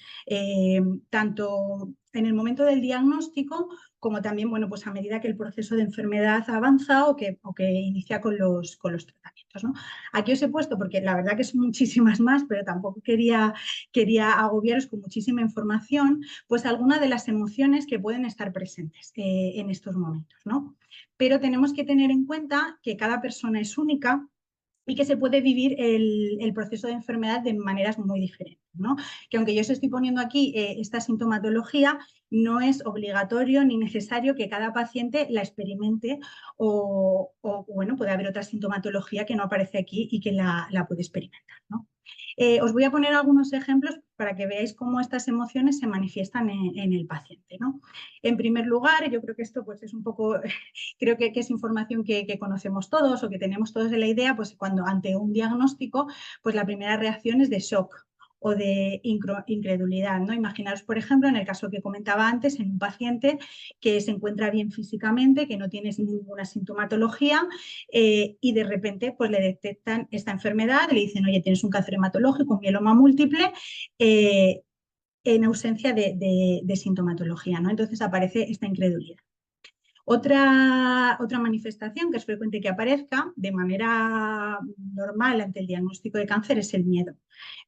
tanto en el momento del diagnóstico como también, bueno, pues a medida que el proceso de enfermedad avanza o que inicia con los tratamientos, ¿no? Aquí os he puesto, porque la verdad que son muchísimas más, pero tampoco quería agobiaros con muchísima información, pues algunas de las emociones que pueden estar presentes en estos momentos, ¿no? Pero tenemos que tener en cuenta que cada persona es única y que se puede vivir el proceso de enfermedad de maneras muy diferentes, ¿no? Que aunque yo os estoy poniendo aquí esta sintomatología, no es obligatorio ni necesario que cada paciente la experimente o bueno, puede haber otra sintomatología que no aparece aquí y que la puede experimentar, ¿no? Os voy a poner algunos ejemplos para que veáis cómo estas emociones se manifiestan en el paciente, ¿no? En primer lugar, yo creo que esto pues, es un poco, creo que es información que conocemos todos o que tenemos todos en la idea, pues cuando ante un diagnóstico, pues la primera reacción es de shock o de incredulidad, ¿no? Imaginaros, por ejemplo, en el caso que comentaba antes, en un paciente que se encuentra bien físicamente, que no tiene ninguna sintomatología y de repente pues le detectan esta enfermedad, le dicen, oye, tienes un cáncer hematológico, un mieloma múltiple, en ausencia de sintomatología, ¿no? Entonces aparece esta incredulidad. Otra manifestación que es frecuente que aparezca de manera normal ante el diagnóstico de cáncer es el miedo.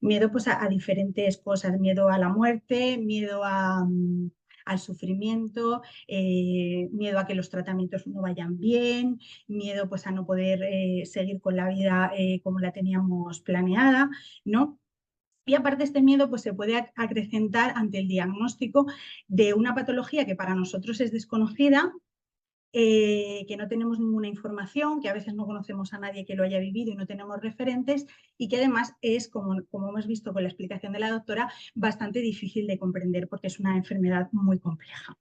Miedo pues, a diferentes cosas, miedo a la muerte, miedo al sufrimiento, miedo a que los tratamientos no vayan bien, miedo pues, a no poder seguir con la vida como la teníamos planeada, ¿no? Y aparte este miedo pues, se puede acrecentar ante el diagnóstico de una patología que para nosotros es desconocida, que no tenemos ninguna información, que a veces no conocemos a nadie que lo haya vivido y no tenemos referentes y que además es, como hemos visto con la explicación de la doctora, bastante difícil de comprender porque es una enfermedad muy compleja.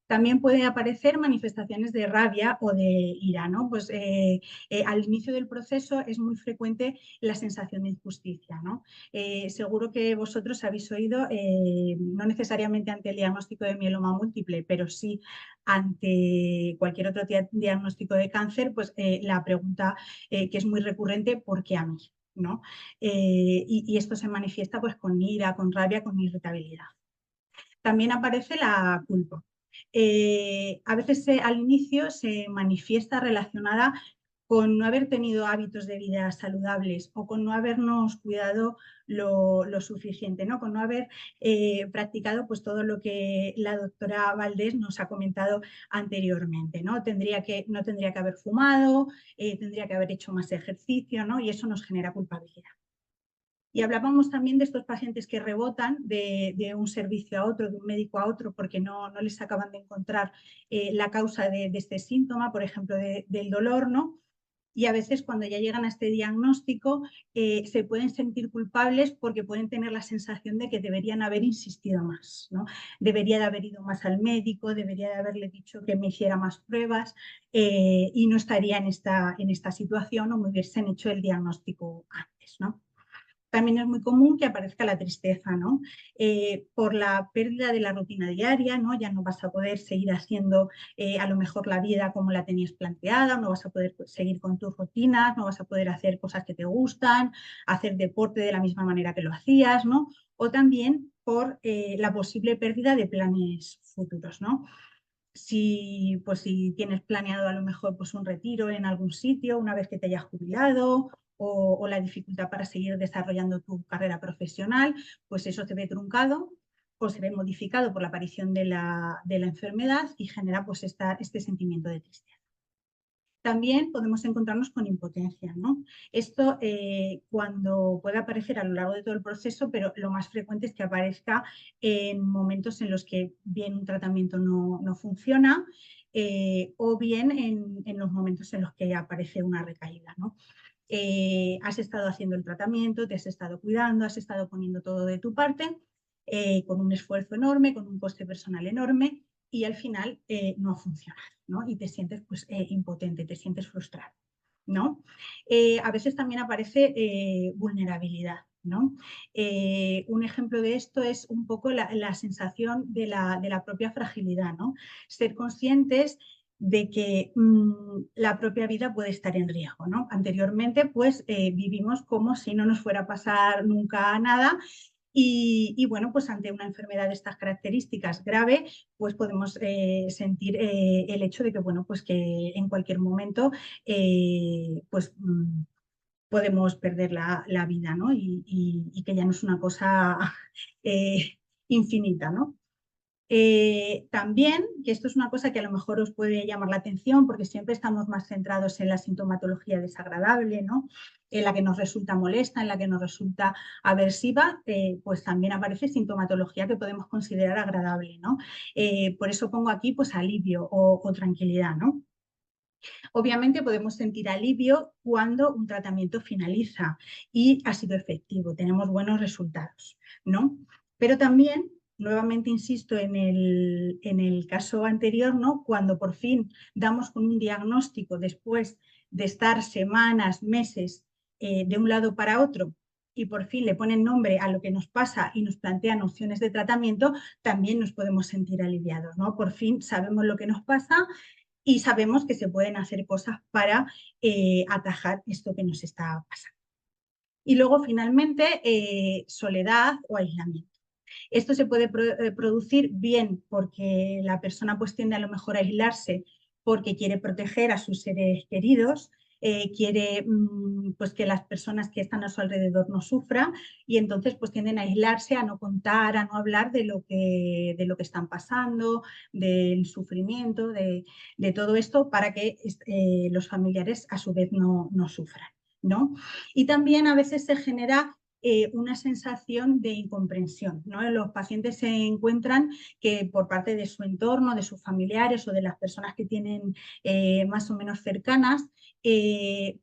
También pueden aparecer manifestaciones de rabia o de ira, ¿no? Pues al inicio del proceso es muy frecuente la sensación de injusticia, ¿no? Seguro que vosotros habéis oído, no necesariamente ante el diagnóstico de mieloma múltiple, pero sí ante cualquier otro diagnóstico de cáncer, pues la pregunta que es muy recurrente, ¿por qué a mí? ¿No? Y esto se manifiesta pues con ira, con rabia, con irritabilidad. También aparece la culpa. A veces al inicio se manifiesta relacionada con no haber tenido hábitos de vida saludables o con no habernos cuidado lo suficiente, ¿no? Con no haber practicado pues, todo lo que la doctora Valdés nos ha comentado anteriormente, ¿no? No tendría que haber fumado, tendría que haber hecho más ejercicio, ¿no? Y eso nos genera culpabilidad. Y hablábamos también de estos pacientes que rebotan de un servicio a otro, de un médico a otro, porque no les acaban de encontrar la causa de este síntoma, por ejemplo, del dolor, ¿no? Y a veces cuando ya llegan a este diagnóstico se pueden sentir culpables porque pueden tener la sensación de que deberían haber insistido más, ¿no? Debería de haber ido más al médico, debería de haberle dicho que me hiciera más pruebas y no estaría en esta situación o me hubiesen hecho el diagnóstico antes, ¿no? También es muy común que aparezca la tristeza, ¿no? Por la pérdida de la rutina diaria, ¿no? Ya no vas a poder seguir haciendo a lo mejor la vida como la tenías planteada, no vas a poder seguir con tus rutinas, no vas a poder hacer cosas que te gustan, hacer deporte de la misma manera que lo hacías, ¿no? O también por la posible pérdida de planes futuros, ¿no? Si tienes planeado a lo mejor pues, un retiro en algún sitio una vez que te hayas jubilado o la dificultad para seguir desarrollando tu carrera profesional, pues eso se ve truncado o se ve modificado por la aparición de la enfermedad y genera pues, este sentimiento de tristeza. También podemos encontrarnos con impotencia, ¿no? Esto cuando puede aparecer a lo largo de todo el proceso, pero lo más frecuente es que aparezca en momentos en los que bien un tratamiento no funciona o bien en los momentos en los que aparece una recaída, ¿no? Has estado haciendo el tratamiento, te has estado cuidando, has estado poniendo todo de tu parte con un esfuerzo enorme, con un coste personal enorme y al final no ha funcionado, ¿no? Y te sientes pues, impotente, te sientes frustrado, ¿no? A veces también aparece vulnerabilidad, ¿no? Un ejemplo de esto es un poco la sensación de la propia fragilidad, ¿no? Ser conscientes de que la propia vida puede estar en riesgo, ¿no? Anteriormente, pues vivimos como si no nos fuera a pasar nunca nada y bueno, pues ante una enfermedad de estas características grave, pues podemos sentir el hecho de que, bueno, pues que en cualquier momento, pues podemos perder la vida, ¿no? Y que ya no es una cosa infinita, ¿no? También, que esto es una cosa que a lo mejor os puede llamar la atención porque siempre estamos más centrados en la sintomatología desagradable, ¿no? En la que nos resulta molesta, en la que nos resulta aversiva, pues también aparece sintomatología que podemos considerar agradable, ¿no? Por eso pongo aquí pues alivio o tranquilidad, ¿no? Obviamente podemos sentir alivio cuando un tratamiento finaliza y ha sido efectivo, tenemos buenos resultados, ¿no? Pero también nuevamente insisto en el caso anterior, ¿no? Cuando por fin damos con un diagnóstico después de estar semanas, meses de un lado para otro y por fin le ponen nombre a lo que nos pasa y nos plantean opciones de tratamiento, también nos podemos sentir aliviados, ¿no? Por fin sabemos lo que nos pasa y sabemos que se pueden hacer cosas para atajar esto que nos está pasando. Y luego finalmente soledad o aislamiento. Esto se puede producir bien porque la persona pues tiende a lo mejor a aislarse porque quiere proteger a sus seres queridos, quiere pues que las personas que están a su alrededor no sufran y entonces pues tienden a aislarse, a no contar, a no hablar de lo que están pasando, del sufrimiento, de todo esto para que los familiares a su vez no sufran, ¿no? Y también a veces se genera una sensación de incomprensión, ¿no? Los pacientes se encuentran que por parte de su entorno, de sus familiares o de las personas que tienen más o menos cercanas,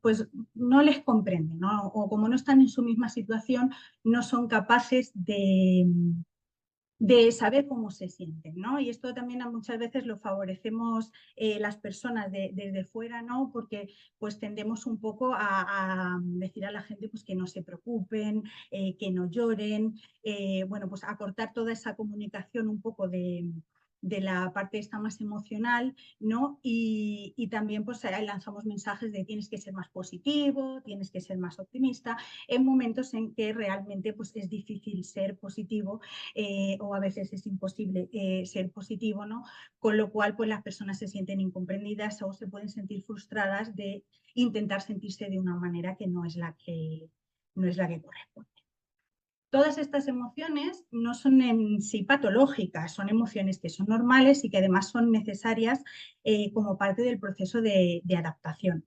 pues no les comprenden, ¿no? O como no están en su misma situación, no son capaces de saber cómo se sienten, ¿no? Y esto también muchas veces lo favorecemos las personas desde fuera, ¿no? Porque pues tendemos un poco a decir a la gente pues que no se preocupen, que no lloren, bueno, pues a cortar toda esa comunicación un poco de de la parte esta más emocional, ¿no? Y también pues lanzamos mensajes de tienes que ser más positivo, tienes que ser más optimista, en momentos en que realmente pues es difícil ser positivo o a veces es imposible ser positivo, ¿no? Con lo cual pues las personas se sienten incomprendidas o se pueden sentir frustradas de intentar sentirse de una manera que no es la que corresponde. Todas estas emociones no son en sí patológicas, son emociones que son normales y que además son necesarias como parte del proceso de adaptación.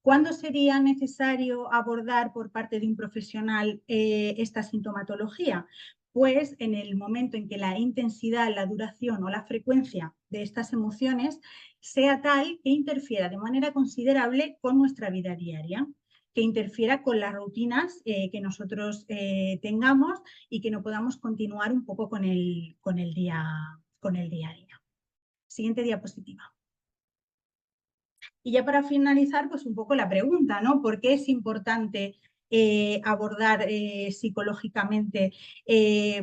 ¿Cuándo sería necesario abordar por parte de un profesional esta sintomatología? Pues en el momento en que la intensidad, la duración o la frecuencia de estas emociones sea tal que interfiera de manera considerable con nuestra vida diaria, que interfiera con las rutinas que nosotros tengamos y que no podamos continuar un poco con el día a día. Siguiente diapositiva. Y ya para finalizar, pues un poco la pregunta, ¿no? ¿Por qué es importante abordar psicológicamente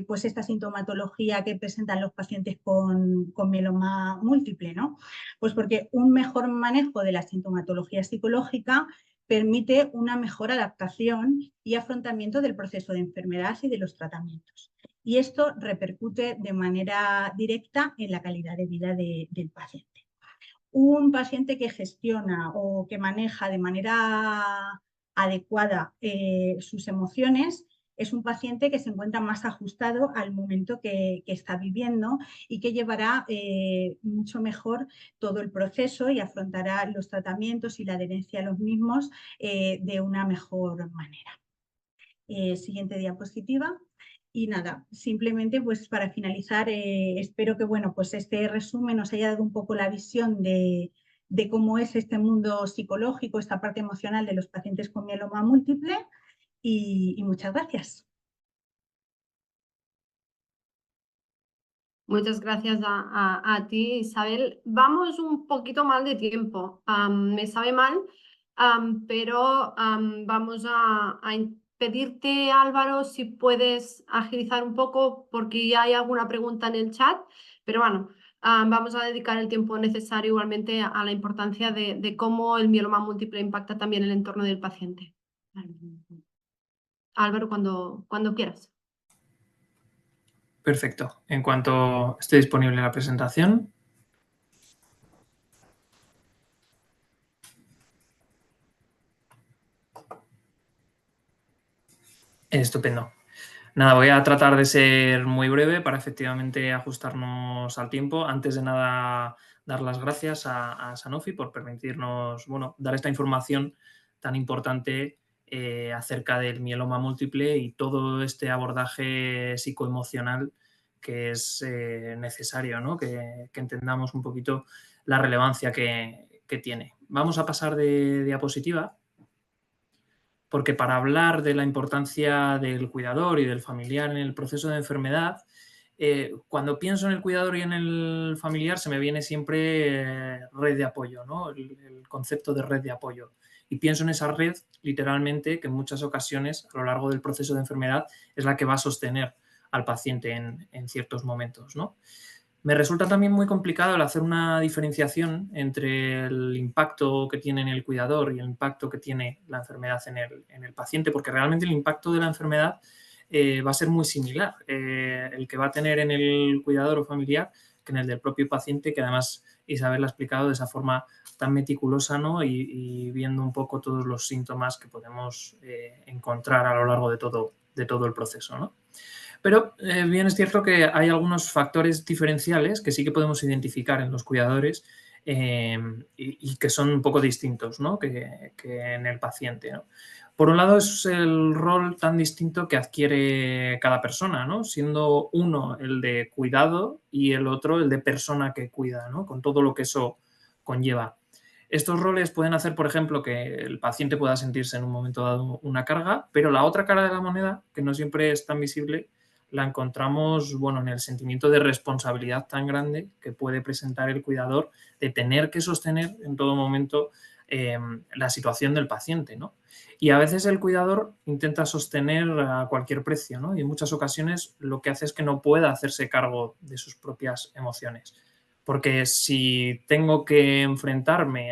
pues esta sintomatología que presentan los pacientes con mieloma múltiple, ¿no? Pues porque un mejor manejo de la sintomatología psicológica permite una mejor adaptación y afrontamiento del proceso de enfermedad y de los tratamientos. Y esto repercute de manera directa en la calidad de vida del paciente. Un paciente que gestiona o que maneja de manera adecuada sus emociones es un paciente que se encuentra más ajustado al momento que está viviendo y que llevará mucho mejor todo el proceso y afrontará los tratamientos y la adherencia a los mismos de una mejor manera. Siguiente diapositiva. Y nada, simplemente pues para finalizar, espero que bueno, pues este resumen nos haya dado un poco la visión de cómo es este mundo psicológico, esta parte emocional de los pacientes con mieloma múltiple y muchas gracias. Muchas gracias a ti, Isabel. Vamos un poquito mal de tiempo. Me sabe mal, pero vamos a pedirte, Álvaro, si puedes agilizar un poco, porque ya hay alguna pregunta en el chat. Pero bueno, vamos a dedicar el tiempo necesario igualmente a la importancia de cómo el mieloma múltiple impacta también el entorno del paciente. Álvaro, cuando quieras. Perfecto. En cuanto esté disponible la presentación. Estupendo. Nada, voy a tratar de ser muy breve para efectivamente ajustarnos al tiempo. Antes de nada, dar las gracias a Sanofi por permitirnos, bueno, dar esta información tan importante acerca del mieloma múltiple y todo este abordaje psicoemocional que es necesario, ¿no? Que entendamos un poquito la relevancia que tiene. Vamos a pasar de diapositiva, porque para hablar de la importancia del cuidador y del familiar en el proceso de enfermedad, cuando pienso en el cuidador y en el familiar se me viene siempre red de apoyo, ¿no? El concepto de red de apoyo. Y pienso en esa red, literalmente, que en muchas ocasiones a lo largo del proceso de enfermedad es la que va a sostener al paciente en ciertos momentos, ¿no? Me resulta también muy complicado el hacer una diferenciación entre el impacto que tiene en el cuidador y el impacto que tiene la enfermedad en el paciente, porque realmente el impacto de la enfermedad va a ser muy similar, el que va a tener en el cuidador o familiar que en el del propio paciente, que además Isabel ha explicado de esa forma tan meticulosa, ¿no? y viendo un poco todos los síntomas que podemos encontrar a lo largo de todo el proceso, ¿no? Pero bien es cierto que hay algunos factores diferenciales que sí que podemos identificar en los cuidadores y que son un poco distintos, ¿no? que en el paciente, ¿no? Por un lado es el rol tan distinto que adquiere cada persona, ¿no? Siendo uno el de cuidado y el otro el de persona que cuida, ¿no? Con todo lo que eso conlleva. Estos roles pueden hacer, por ejemplo, que el paciente pueda sentirse en un momento dado una carga, pero la otra cara de la moneda, que no siempre es tan visible, la encontramos, bueno, en el sentimiento de responsabilidad tan grande que puede presentar el cuidador de tener que sostener en todo momento la situación del paciente, ¿no? Y a veces el cuidador intenta sostener a cualquier precio, ¿no? Y en muchas ocasiones lo que hace es que no pueda hacerse cargo de sus propias emociones. Porque si tengo que enfrentarme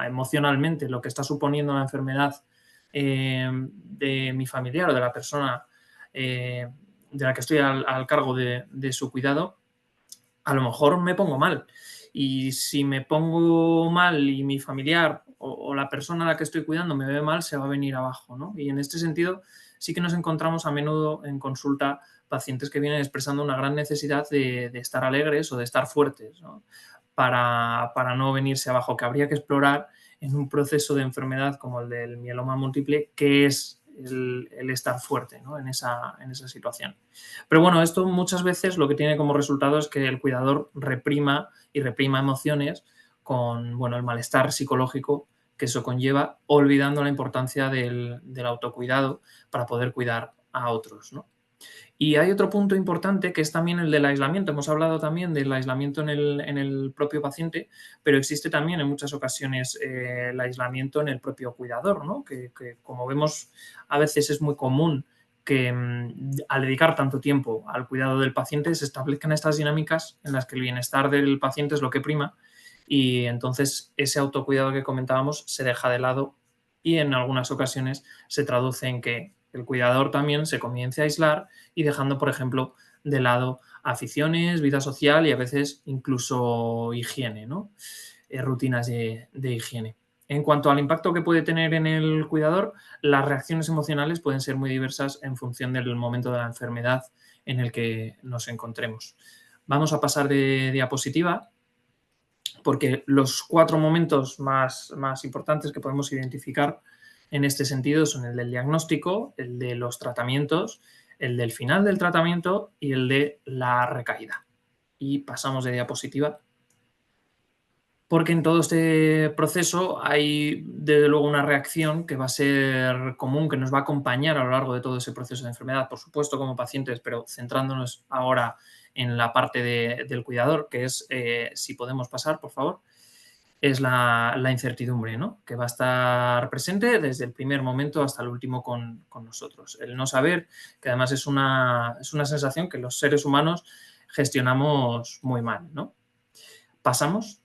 emocionalmente lo que está suponiendo la enfermedad de mi familiar o de la persona de la que estoy al cargo de su cuidado, a lo mejor me pongo mal. Y si me pongo mal y mi familiar o la persona a la que estoy cuidando me ve mal, se va a venir abajo, ¿no? Y en este sentido sí que nos encontramos a menudo en consulta pacientes que vienen expresando una gran necesidad de estar alegres o de estar fuertes, ¿no? Para no venirse abajo, que habría que explorar en un proceso de enfermedad como el del mieloma múltiple, qué es el estar fuerte, ¿no? en esa situación. Pero bueno, esto muchas veces lo que tiene como resultado es que el cuidador reprima emociones con, bueno, el malestar psicológico que eso conlleva, olvidando la importancia del autocuidado para poder cuidar a otros, ¿no? Y hay otro punto importante que es también el del aislamiento. Hemos hablado también del aislamiento en el propio paciente, pero existe también en muchas ocasiones el aislamiento en el propio cuidador, ¿no? Que como vemos a veces es muy común que al dedicar tanto tiempo al cuidado del paciente se establezcan estas dinámicas en las que el bienestar del paciente es lo que prima y entonces ese autocuidado que comentábamos se deja de lado y en algunas ocasiones se traduce en que el cuidador también se comience a aislar y dejando, por ejemplo, de lado aficiones, vida social y a veces incluso higiene, ¿no? Rutinas de higiene. En cuanto al impacto que puede tener en el cuidador, las reacciones emocionales pueden ser muy diversas en función del momento de la enfermedad en el que nos encontremos. Vamos a pasar de diapositiva porque los 4 momentos más importantes que podemos identificar en este sentido son el del diagnóstico, el de los tratamientos, el del final del tratamiento y el de la recaída. Y pasamos de diapositiva. Porque en todo este proceso hay, desde luego, una reacción que va a ser común, que nos va a acompañar a lo largo de todo ese proceso de enfermedad, por supuesto como pacientes, pero centrándonos ahora en la parte del cuidador, que es, si podemos pasar, por favor, es la incertidumbre, ¿no? Que va a estar presente desde el primer momento hasta el último con nosotros. El no saber, que además es una sensación que los seres humanos gestionamos muy mal, ¿no? Pasamos.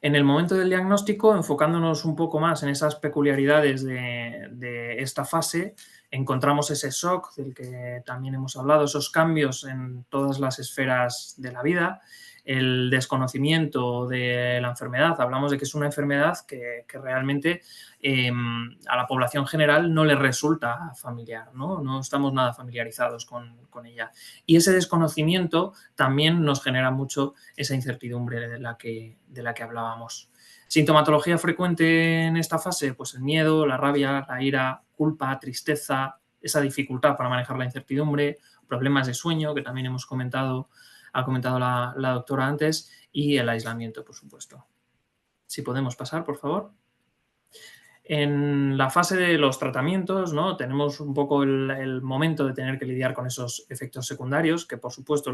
En el momento del diagnóstico, enfocándonos un poco más en esas peculiaridades de esta fase, encontramos ese shock del que también hemos hablado, esos cambios en todas las esferas de la vida, el desconocimiento de la enfermedad. Hablamos de que es una enfermedad que realmente a la población general no le resulta familiar, ¿no? No estamos nada familiarizados con ella. Y ese desconocimiento también nos genera mucho esa incertidumbre de la que hablábamos. Sintomatología frecuente en esta fase, pues el miedo, la rabia, la ira, culpa, tristeza, esa dificultad para manejar la incertidumbre, problemas de sueño, que también ha comentado la doctora antes, y el aislamiento, por supuesto. Si podemos pasar, por favor. En la fase de los tratamientos, ¿no? Tenemos un poco el momento de tener que lidiar con esos efectos secundarios, que por supuesto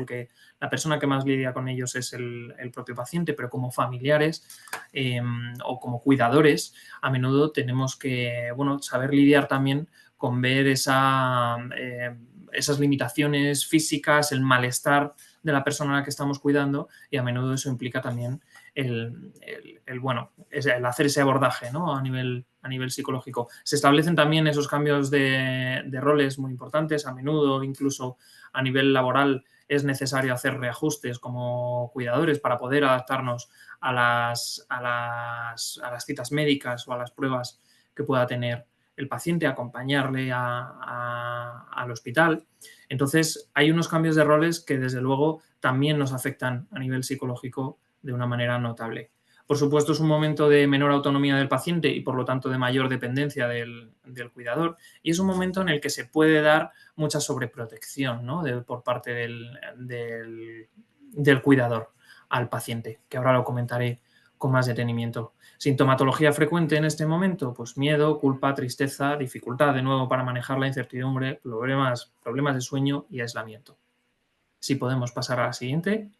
la persona que más lidia con ellos es el propio paciente, pero como familiares o como cuidadores, a menudo tenemos que saber lidiar también con ver esas limitaciones físicas, el malestar de la persona a la que estamos cuidando y a menudo eso implica también el hacer ese abordaje, ¿no? a nivel psicológico. Se establecen también esos cambios de roles muy importantes, a menudo incluso a nivel laboral es necesario hacer reajustes como cuidadores para poder adaptarnos a las citas médicas o a las pruebas que pueda tener el paciente, acompañarle al hospital. Entonces, hay unos cambios de roles que, desde luego, también nos afectan a nivel psicológico de una manera notable. Por supuesto, es un momento de menor autonomía del paciente y, por lo tanto, de mayor dependencia del cuidador. Y es un momento en el que se puede dar mucha sobreprotección, ¿no? por parte del cuidador al paciente, que ahora lo comentaré con más detenimiento. Sintomatología frecuente en este momento, pues miedo, culpa, tristeza, dificultad de nuevo para manejar la incertidumbre, problemas de sueño y aislamiento. Si podemos pasar a la siguiente.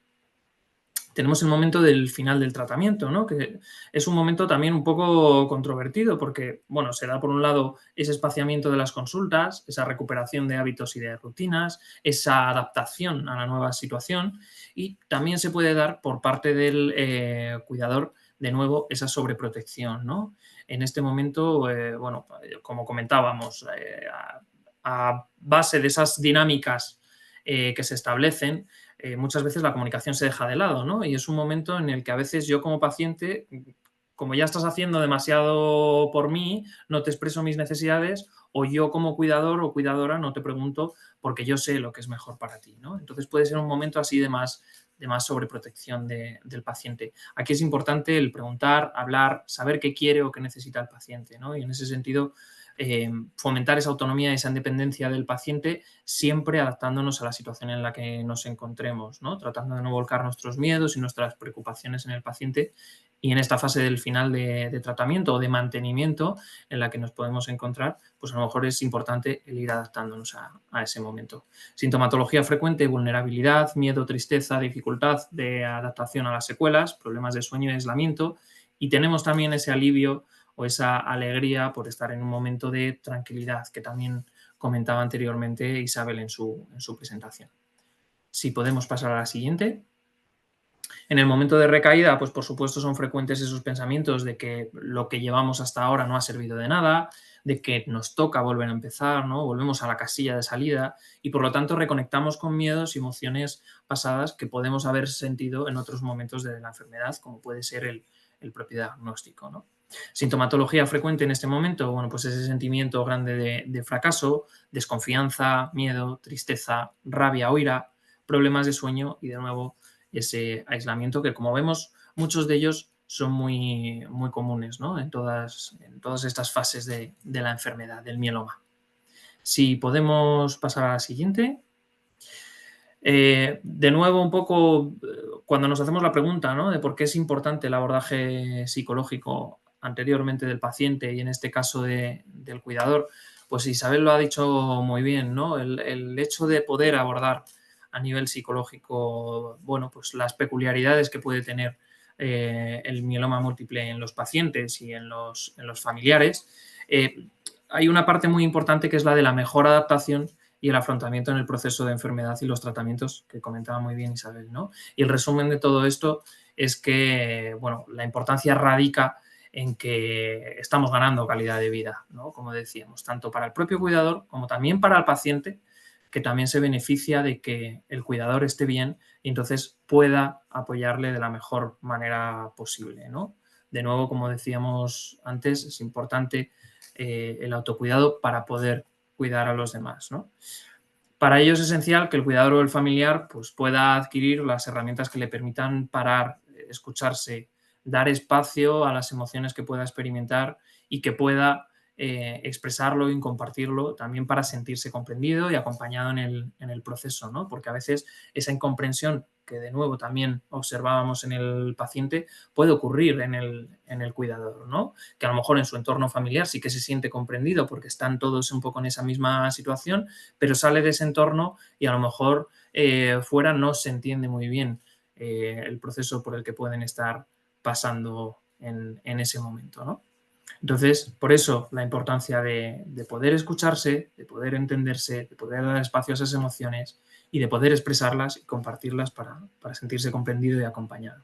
tenemos el momento del final del tratamiento, ¿no? Que es un momento también un poco controvertido porque, bueno, se da por un lado ese espaciamiento de las consultas, esa recuperación de hábitos y de rutinas, esa adaptación a la nueva situación, y también se puede dar por parte del cuidador, de nuevo, esa sobreprotección, ¿no? En este momento, bueno, como comentábamos, a base de esas dinámicas que se establecen, muchas veces la comunicación se deja de lado, ¿no? Y es un momento en el que a veces yo como paciente, como ya estás haciendo demasiado por mí, no te expreso mis necesidades, o yo como cuidador o cuidadora no te pregunto porque yo sé lo que es mejor para ti, ¿no? Entonces puede ser un momento así de más sobreprotección del paciente. Aquí es importante el preguntar, hablar, saber qué quiere o qué necesita el paciente, ¿no? Y en ese sentido, fomentar esa autonomía y esa independencia del paciente, siempre adaptándonos a la situación en la que nos encontremos, ¿no? Tratando de no volcar nuestros miedos y nuestras preocupaciones en el paciente, y en esta fase del final de tratamiento o de mantenimiento en la que nos podemos encontrar, pues a lo mejor es importante el ir adaptándonos a ese momento. Sintomatología frecuente: vulnerabilidad, miedo, tristeza, dificultad de adaptación a las secuelas, problemas de sueño y aislamiento, y tenemos también ese alivio o esa alegría por estar en un momento de tranquilidad, que también comentaba anteriormente Isabel en su presentación. Si podemos pasar a la siguiente. En el momento de recaída, pues por supuesto son frecuentes esos pensamientos de que lo que llevamos hasta ahora no ha servido de nada, de que nos toca volver a empezar, ¿no? Volvemos a la casilla de salida y por lo tanto reconectamos con miedos y emociones pasadas que podemos haber sentido en otros momentos de la enfermedad, como puede ser el propio diagnóstico, ¿no? Sintomatología frecuente en este momento, bueno, pues ese sentimiento grande de fracaso, desconfianza, miedo, tristeza, rabia o ira, problemas de sueño y, de nuevo, ese aislamiento que, como vemos, muchos de ellos son muy, muy comunes, ¿no? en todas estas fases de la enfermedad, del mieloma. Si podemos pasar a la siguiente. De nuevo, un poco, cuando nos hacemos la pregunta, ¿no?, de por qué es importante el abordaje psicológico anteriormente del paciente y en este caso del cuidador, pues Isabel lo ha dicho muy bien, ¿no? El hecho de poder abordar a nivel psicológico, bueno, pues las peculiaridades que puede tener el mieloma múltiple en los pacientes y en los familiares. Hay una parte muy importante que es la de la mejor adaptación y el afrontamiento en el proceso de enfermedad y los tratamientos, que comentaba muy bien Isabel, ¿no? Y el resumen de todo esto es que, bueno, la importancia radica en que estamos ganando calidad de vida, ¿no? Como decíamos, tanto para el propio cuidador como también para el paciente, que también se beneficia de que el cuidador esté bien y entonces pueda apoyarle de la mejor manera posible, ¿no? De nuevo, como decíamos antes, es importante el autocuidado para poder cuidar a los demás, ¿no? Para ello es esencial que el cuidador o el familiar pues, pueda adquirir las herramientas que le permitan parar, escucharse, dar espacio a las emociones que pueda experimentar y que pueda expresarlo y compartirlo también para sentirse comprendido y acompañado en el proceso, ¿no? Porque a veces esa incomprensión, que de nuevo también observábamos en el paciente, puede ocurrir en el cuidador, ¿no? Que a lo mejor en su entorno familiar sí que se siente comprendido porque están todos un poco en esa misma situación, pero sale de ese entorno y a lo mejor fuera no se entiende muy bien el proceso por el que pueden estar pasando en ese momento, ¿no? Entonces, por eso la importancia de poder escucharse, de poder entenderse, de poder dar espacio a esas emociones y de poder expresarlas y compartirlas para sentirse comprendido y acompañado.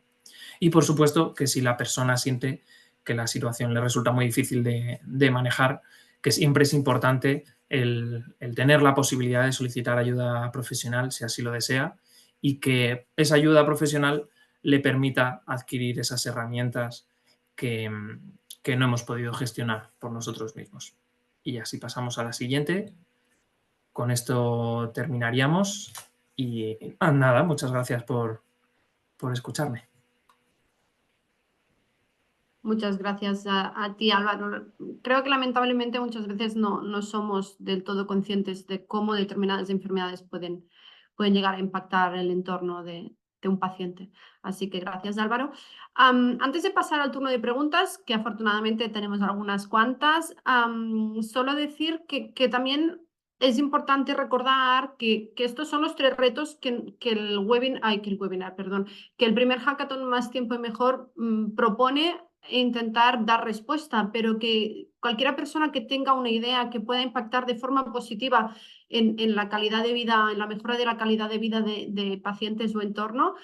Y por supuesto que si la persona siente que la situación le resulta muy difícil de manejar, que siempre es importante el tener la posibilidad de solicitar ayuda profesional si así lo desea y que esa ayuda profesional le permita adquirir esas herramientas que no hemos podido gestionar por nosotros mismos. Y así pasamos a la siguiente. Con esto terminaríamos y nada, muchas gracias por escucharme. Muchas gracias a ti, Álvaro. Creo que lamentablemente muchas veces no somos del todo conscientes de cómo determinadas enfermedades pueden llegar a impactar el entorno de un paciente. Así que gracias, Álvaro. Antes de pasar al turno de preguntas, que afortunadamente tenemos algunas cuantas, solo decir que también es importante recordar que estos son los 3 retos que el primer hackathon Más Tiempo y Mejor propone intentar dar respuesta, pero que cualquier persona que tenga una idea que pueda impactar de forma positiva en la calidad de vida, en la mejora de la calidad de vida de pacientes o entorno,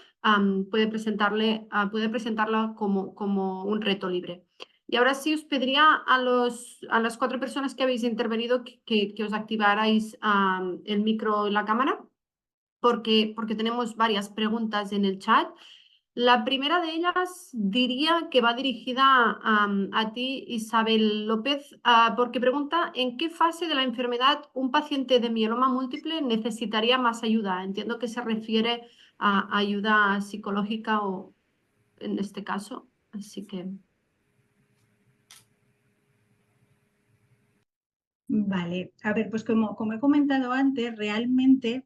puede presentarla como un reto libre. Y ahora sí os pediría a las 4 personas que habéis intervenido que os activarais el micro y la cámara, porque tenemos varias preguntas en el chat. La primera de ellas diría que va dirigida a ti, Isabel López, porque pregunta ¿en qué fase de la enfermedad un paciente de mieloma múltiple necesitaría más ayuda? Entiendo que se refiere a ayuda psicológica o en este caso, así que... Vale, a ver, pues como he comentado antes, realmente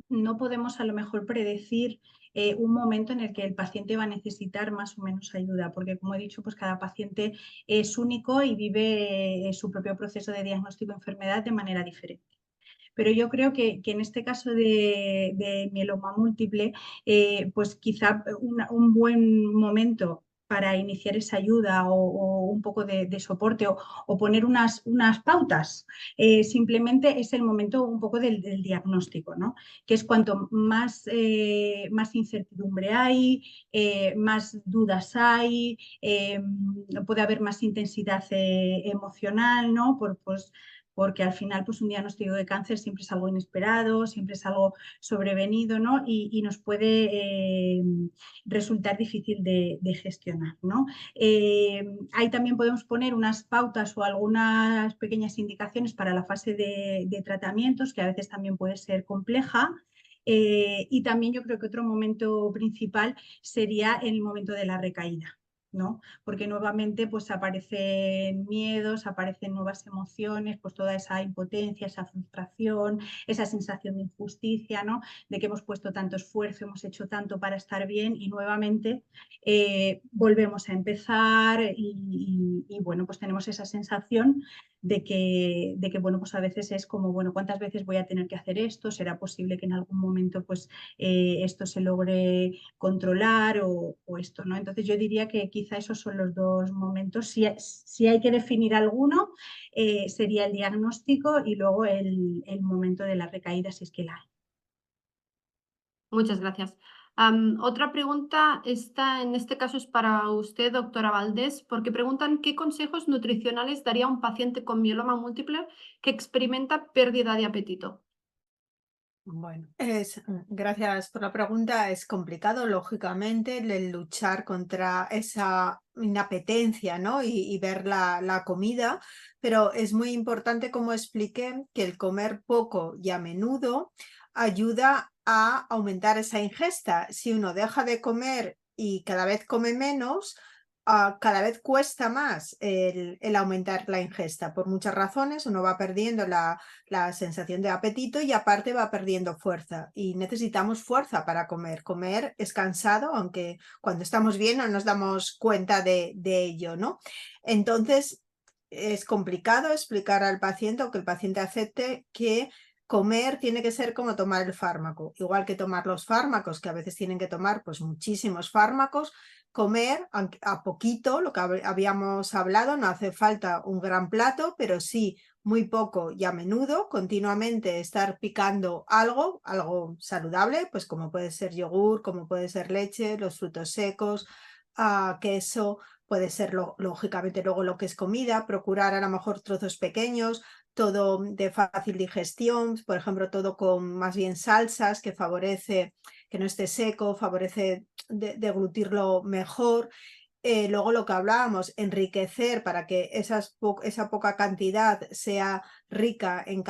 no podemos a lo mejor predecir un momento en el que el paciente va a necesitar más o menos ayuda, porque como he dicho, pues cada paciente es único y vive su propio proceso de diagnóstico de enfermedad de manera diferente. Pero yo creo que en este caso de mieloma múltiple, pues quizá un buen momento para iniciar esa ayuda o un poco de soporte o poner unas pautas, simplemente es el momento un poco del diagnóstico, ¿no? Que es cuanto más incertidumbre hay, más dudas hay, puede haber más intensidad emocional, ¿no? Porque al final pues un diagnóstico de cáncer siempre es algo inesperado, siempre es algo sobrevenido, ¿no? Y nos puede resultar difícil de gestionar, ¿no? Ahí también podemos poner unas pautas o algunas pequeñas indicaciones para la fase de tratamientos, que a veces también puede ser compleja. Y también yo creo que otro momento principal sería el momento de la recaída, ¿no? Porque nuevamente pues aparecen miedos, aparecen nuevas emociones, pues toda esa impotencia, esa frustración, esa sensación de injusticia, ¿no? De que hemos puesto tanto esfuerzo, hemos hecho tanto para estar bien y nuevamente volvemos a empezar y bueno, pues tenemos esa sensación de que bueno, pues a veces es como, bueno, ¿cuántas veces voy a tener que hacer esto? ¿Será posible que en algún momento pues esto se logre controlar o esto, ¿no? Entonces yo diría que quizá esos son los 2 momentos. Si hay que definir alguno, sería el diagnóstico y luego el momento de la recaída, si es que la hay. Muchas gracias. Otra pregunta, en este caso es para usted, doctora Valdés, porque preguntan qué consejos nutricionales daría a un paciente con mieloma múltiple que experimenta pérdida de apetito. Bueno, gracias por la pregunta. Es complicado, lógicamente, el luchar contra esa inapetencia, ¿no? Y ver la comida, pero es muy importante, como expliqué, que el comer poco y a menudo ayuda a aumentar esa ingesta. Si uno deja de comer y cada vez come menos, cada vez cuesta más el aumentar la ingesta. Por muchas razones, uno va perdiendo la sensación de apetito y aparte va perdiendo fuerza. Y necesitamos fuerza para comer. Comer es cansado, aunque cuando estamos bien no nos damos cuenta de ello, ¿no? Entonces, es complicado explicar al paciente o que el paciente acepte que comer tiene que ser como tomar el fármaco. Igual que tomar los fármacos, que a veces tienen que tomar pues muchísimos fármacos, comer a poquito, lo que habíamos hablado, no hace falta un gran plato, pero sí muy poco y a menudo, continuamente estar picando algo saludable, pues como puede ser yogur, como puede ser leche, los frutos secos, queso, puede ser lógicamente luego lo que es comida, procurar a lo mejor trozos pequeños, todo de fácil digestión, por ejemplo, todo con más bien salsas que favorece que no esté seco, favorece deglutirlo mejor. Luego lo que hablábamos, enriquecer para que esa poca cantidad sea rica en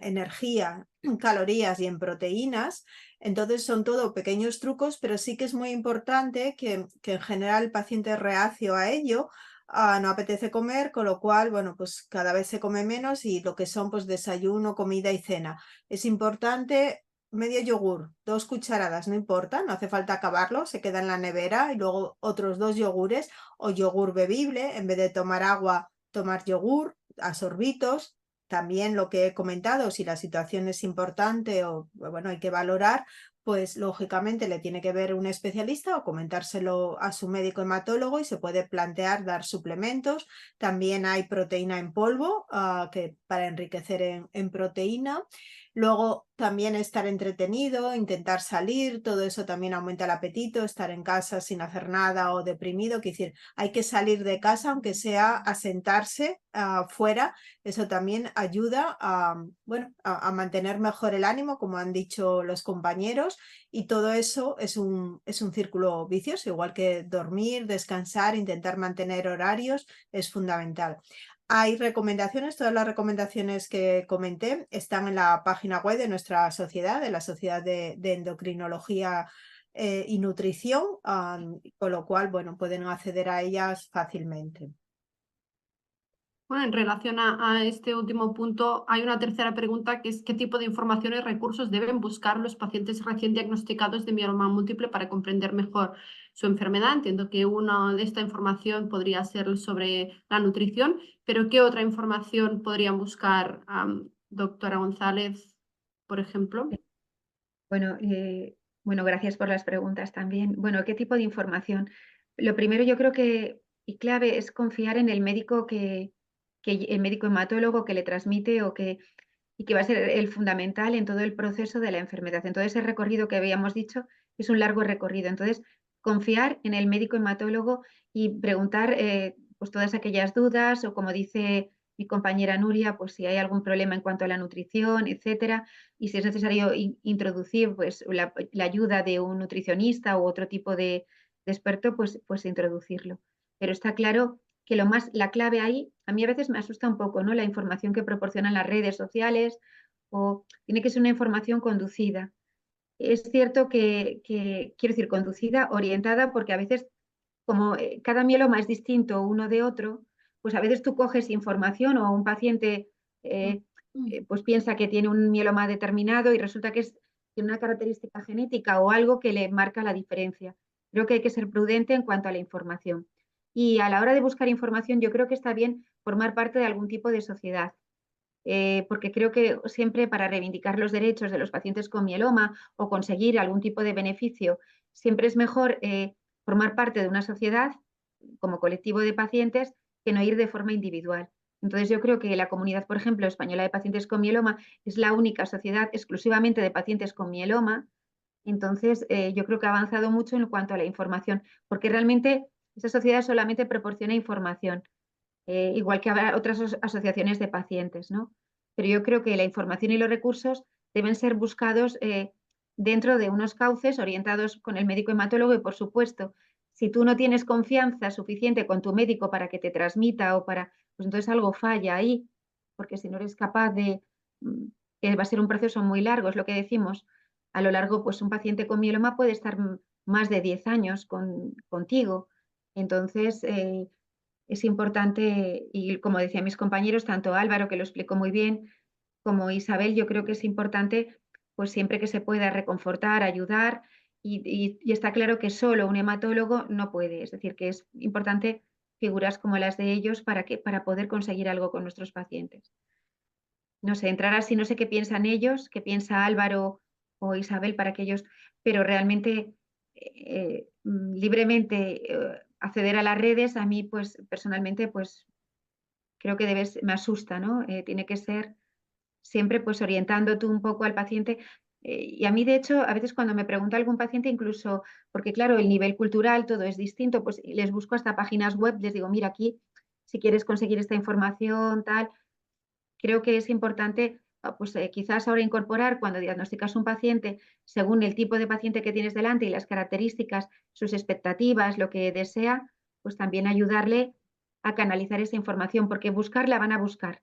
energía, en calorías y en proteínas. Entonces son todo pequeños trucos, pero sí que es muy importante que en general el paciente es reacio a ello, no apetece comer, con lo cual, bueno, pues cada vez se come menos y lo que son pues desayuno, comida y cena. Es importante medio yogur, 2 cucharadas, no importa, no hace falta acabarlo, se queda en la nevera y luego otros 2 yogures o yogur bebible, en vez de tomar agua, tomar yogur a sorbitos. también lo que he comentado, si la situación es importante o bueno, hay que valorar, pues lógicamente le tiene que ver un especialista o comentárselo a su médico hematólogo y se puede plantear dar suplementos. También hay proteína en polvo que para enriquecer en proteína. Luego también estar entretenido, intentar salir, todo eso también aumenta el apetito, estar en casa sin hacer nada o deprimido, quiere decir, hay que salir de casa aunque sea a sentarse fuera, eso también ayuda bueno, a mantener mejor el ánimo, como han dicho los compañeros, y todo eso es un círculo vicioso, igual que dormir, descansar, intentar mantener horarios, es fundamental. Hay recomendaciones, todas las recomendaciones que comenté están en la página web de nuestra sociedad, de la Sociedad de Endocrinología y Nutrición, con lo cual, bueno, pueden acceder a ellas fácilmente. Bueno, en relación a este último punto, hay una tercera pregunta que es ¿qué tipo de información y recursos deben buscar los pacientes recién diagnosticados de mieloma múltiple para comprender mejor su enfermedad? Entiendo que una de esta información podría ser sobre la nutrición, pero ¿qué otra información podrían buscar, doctora González, por ejemplo? Bueno, gracias por las preguntas también. Bueno, ¿qué tipo de información? Lo primero yo creo que, y clave, es confiar en el médico el médico hematólogo que le transmite y que va a ser el fundamental en todo el proceso de la enfermedad. En todo ese recorrido que habíamos dicho, es un largo recorrido. Entonces, confiar en el médico hematólogo y preguntar pues todas aquellas dudas o, como dice mi compañera Nuria, pues si hay algún problema en cuanto a la nutrición, etcétera, y si es necesario introducir pues la ayuda de un nutricionista u otro tipo de experto, pues introducirlo. Pero está claro que la clave ahí, a mí a veces me asusta un poco, ¿no? La información que proporcionan las redes sociales, o tiene que ser una información conducida. Es cierto que quiero decir, conducida, orientada, porque a veces, como cada mieloma es distinto uno de otro, pues a veces tú coges información o un paciente pues piensa que tiene un mieloma determinado y resulta que tiene una característica genética o algo que le marca la diferencia. Creo que hay que ser prudente en cuanto a la información. Y a la hora de buscar información, yo creo que está bien formar parte de algún tipo de sociedad, porque creo que siempre para reivindicar los derechos de los pacientes con mieloma o conseguir algún tipo de beneficio, siempre es mejor formar parte de una sociedad como colectivo de pacientes que no ir de forma individual. Entonces yo creo que la comunidad, por ejemplo, española de pacientes con mieloma es la única sociedad exclusivamente de pacientes con mieloma. Entonces yo creo que ha avanzado mucho en cuanto a la información, porque realmente esa sociedad solamente proporciona información, igual que habrá otras asociaciones de pacientes, ¿no? Pero yo creo que la información y los recursos deben ser buscados dentro de unos cauces orientados con el médico hematólogo y, por supuesto, si tú no tienes confianza suficiente con tu médico para que te transmita pues entonces algo falla ahí, porque si no eres capaz que va a ser un proceso muy largo, es lo que decimos, a lo largo, pues un paciente con mieloma puede estar más de 10 años contigo. Entonces, es importante, y como decían mis compañeros, tanto Álvaro, que lo explicó muy bien, como Isabel, yo creo que es importante, pues siempre que se pueda, reconfortar, ayudar, y está claro que solo un hematólogo no puede, es decir, que es importante figuras como las de ellos para poder conseguir algo con nuestros pacientes. No sé, entrar así, no sé qué piensan ellos, qué piensa Álvaro o Isabel para que ellos, pero realmente libremente acceder a las redes, a mí pues personalmente pues creo que me asusta, ¿no? Tiene que ser siempre pues orientando tú un poco al paciente. Y a mí, de hecho, a veces cuando me pregunta algún paciente, incluso, porque claro, el nivel cultural, todo es distinto, pues les busco hasta páginas web, les digo, mira aquí, si quieres conseguir esta información, tal. Creo que es importante, pues quizás ahora incorporar cuando diagnosticas un paciente, según el tipo de paciente que tienes delante y las características, sus expectativas, lo que desea, pues también ayudarle a canalizar esa información, porque buscarla van a buscar.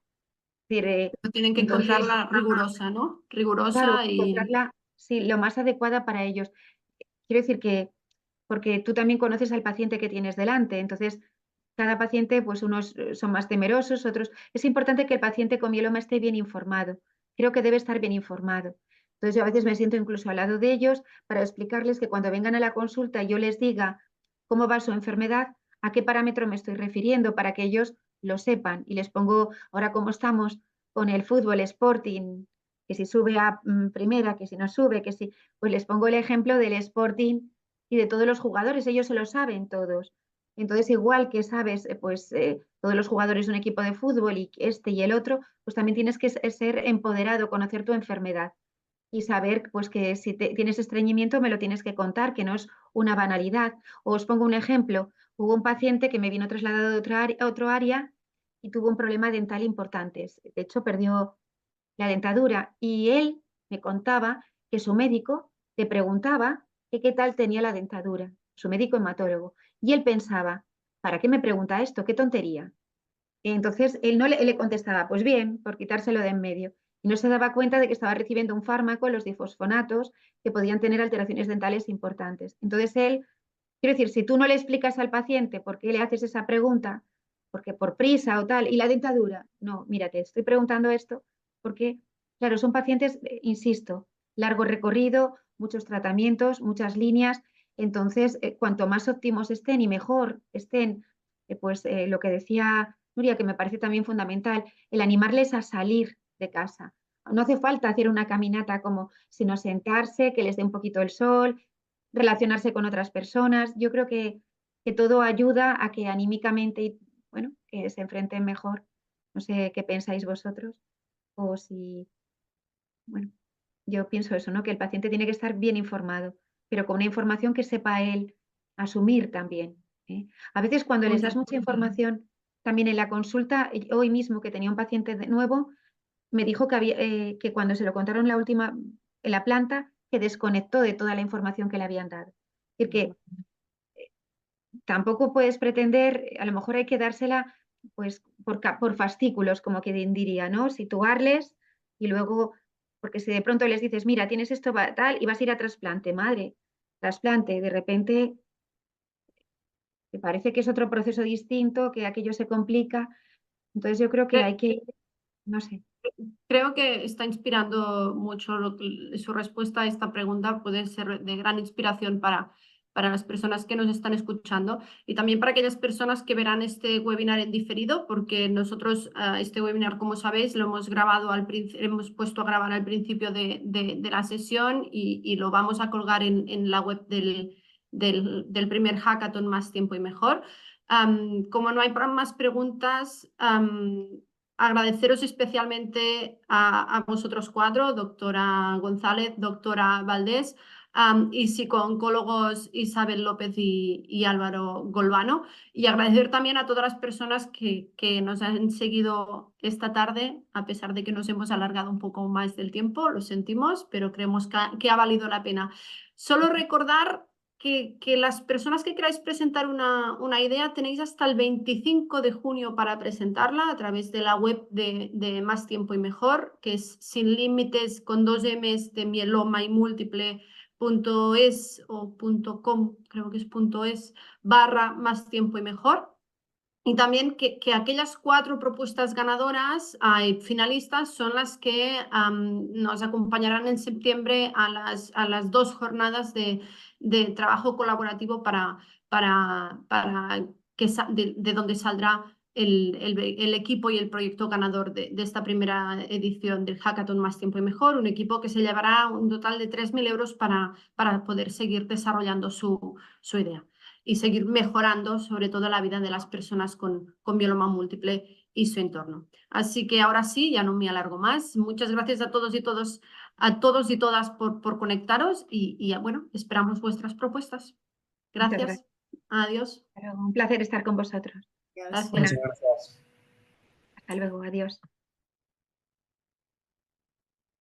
Es decir, Tienen que encontrarla rigurosa, ¿no? claro, Rigurosa y... encontrarla, sí, lo más adecuada para ellos. Quiero decir que, porque tú también conoces al paciente que tienes delante, entonces cada paciente, pues unos son más temerosos, otros... Es importante que el paciente con mieloma esté bien informado. Creo que debe estar bien informado. Entonces yo a veces me siento incluso al lado de ellos para explicarles que cuando vengan a la consulta yo les diga cómo va su enfermedad, a qué parámetro me estoy refiriendo para que ellos lo sepan. Y les pongo, ahora cómo estamos, con el fútbol Sporting, que si sube a primera, que si no sube, que si... Pues les pongo el ejemplo del Sporting y de todos los jugadores, ellos se lo saben todos. Entonces, igual que sabes, todos los jugadores de un equipo de fútbol y este y el otro, pues también tienes que ser empoderado, conocer tu enfermedad y saber pues que si tienes estreñimiento me lo tienes que contar, que no es una banalidad. O os pongo un ejemplo, hubo un paciente que me vino trasladado de otro área y tuvo un problema dental importante. De hecho, perdió la dentadura y él me contaba que su médico le preguntaba que qué tal tenía la dentadura, su médico hematólogo, y él pensaba, ¿para qué me pregunta esto? ¡Qué tontería! Y entonces él no le contestaba, pues bien, por quitárselo de en medio. Y no se daba cuenta de que estaba recibiendo un fármaco, los difosfonatos, que podían tener alteraciones dentales importantes. Entonces él, quiero decir, si tú no le explicas al paciente por qué le haces esa pregunta, porque por prisa o tal, y la dentadura, no, mira, te estoy preguntando esto porque, claro, son pacientes, insisto, largo recorrido, muchos tratamientos, muchas líneas. Entonces, cuanto más óptimos estén y mejor estén, lo que decía Nuria, que me parece también fundamental, el animarles a salir de casa. No hace falta hacer una caminata sino sentarse, que les dé un poquito el sol, relacionarse con otras personas. Yo creo que todo ayuda a que anímicamente, bueno, que se enfrenten mejor. No sé qué pensáis vosotros. O si, bueno, yo pienso eso, ¿no? Que el paciente tiene que estar bien informado, pero con una información que sepa él asumir también, ¿eh? A veces cuando les das mucha información, también en la consulta, hoy mismo que tenía un paciente nuevo, me dijo que cuando se lo contaron en la planta, que desconectó de toda la información que le habían dado. Es decir, que tampoco puedes pretender, a lo mejor hay que dársela pues por fascículos, como que diría, ¿no? Situarles y luego, porque si de pronto les dices, mira, tienes esto tal y vas a ir a trasplante, madre, trasplante, de repente te parece que es otro proceso distinto, que aquello se complica. Entonces yo creo que hay que, no sé. Creo que está inspirando mucho su respuesta a esta pregunta, puede ser de gran inspiración para las personas que nos están escuchando y también para aquellas personas que verán este webinar en diferido, porque nosotros este webinar, como sabéis, lo hemos grabado hemos puesto a grabar al principio de la sesión y lo vamos a colgar en la web del primer hackathon Más Tiempo y Mejor. Como no hay más preguntas, agradeceros especialmente a vosotros cuatro, doctora González, doctora Valdés, y psicooncólogos Isabel López y Álvaro Golbano, y agradecer también a todas las personas que nos han seguido esta tarde, a pesar de que nos hemos alargado un poco más del tiempo, lo sentimos, pero creemos que ha valido la pena. Solo recordar que las personas que queráis presentar una idea tenéis hasta el 25 de junio para presentarla a través de la web de Más Tiempo y Mejor, que es sin límites con 2 M's de mieloma y múltiple.es o .com, creo que es .es, /Más Tiempo y Mejor. Y también que aquellas 4 propuestas ganadoras, finalistas, son las que nos acompañarán en septiembre a las 2 jornadas de trabajo colaborativo de donde saldrá el equipo y el proyecto ganador de esta primera edición del Hackathon Más Tiempo y Mejor, un equipo que se llevará un total de 3.000 euros para poder seguir desarrollando su idea y seguir mejorando sobre todo la vida de las personas con mieloma múltiple y su entorno. Así que ahora sí, ya no me alargo más. Muchas gracias a todos y todas por conectaros y bueno, esperamos vuestras propuestas. Gracias. Adiós. Un placer estar con vosotros. Gracias. Muchas gracias. Hasta luego, adiós.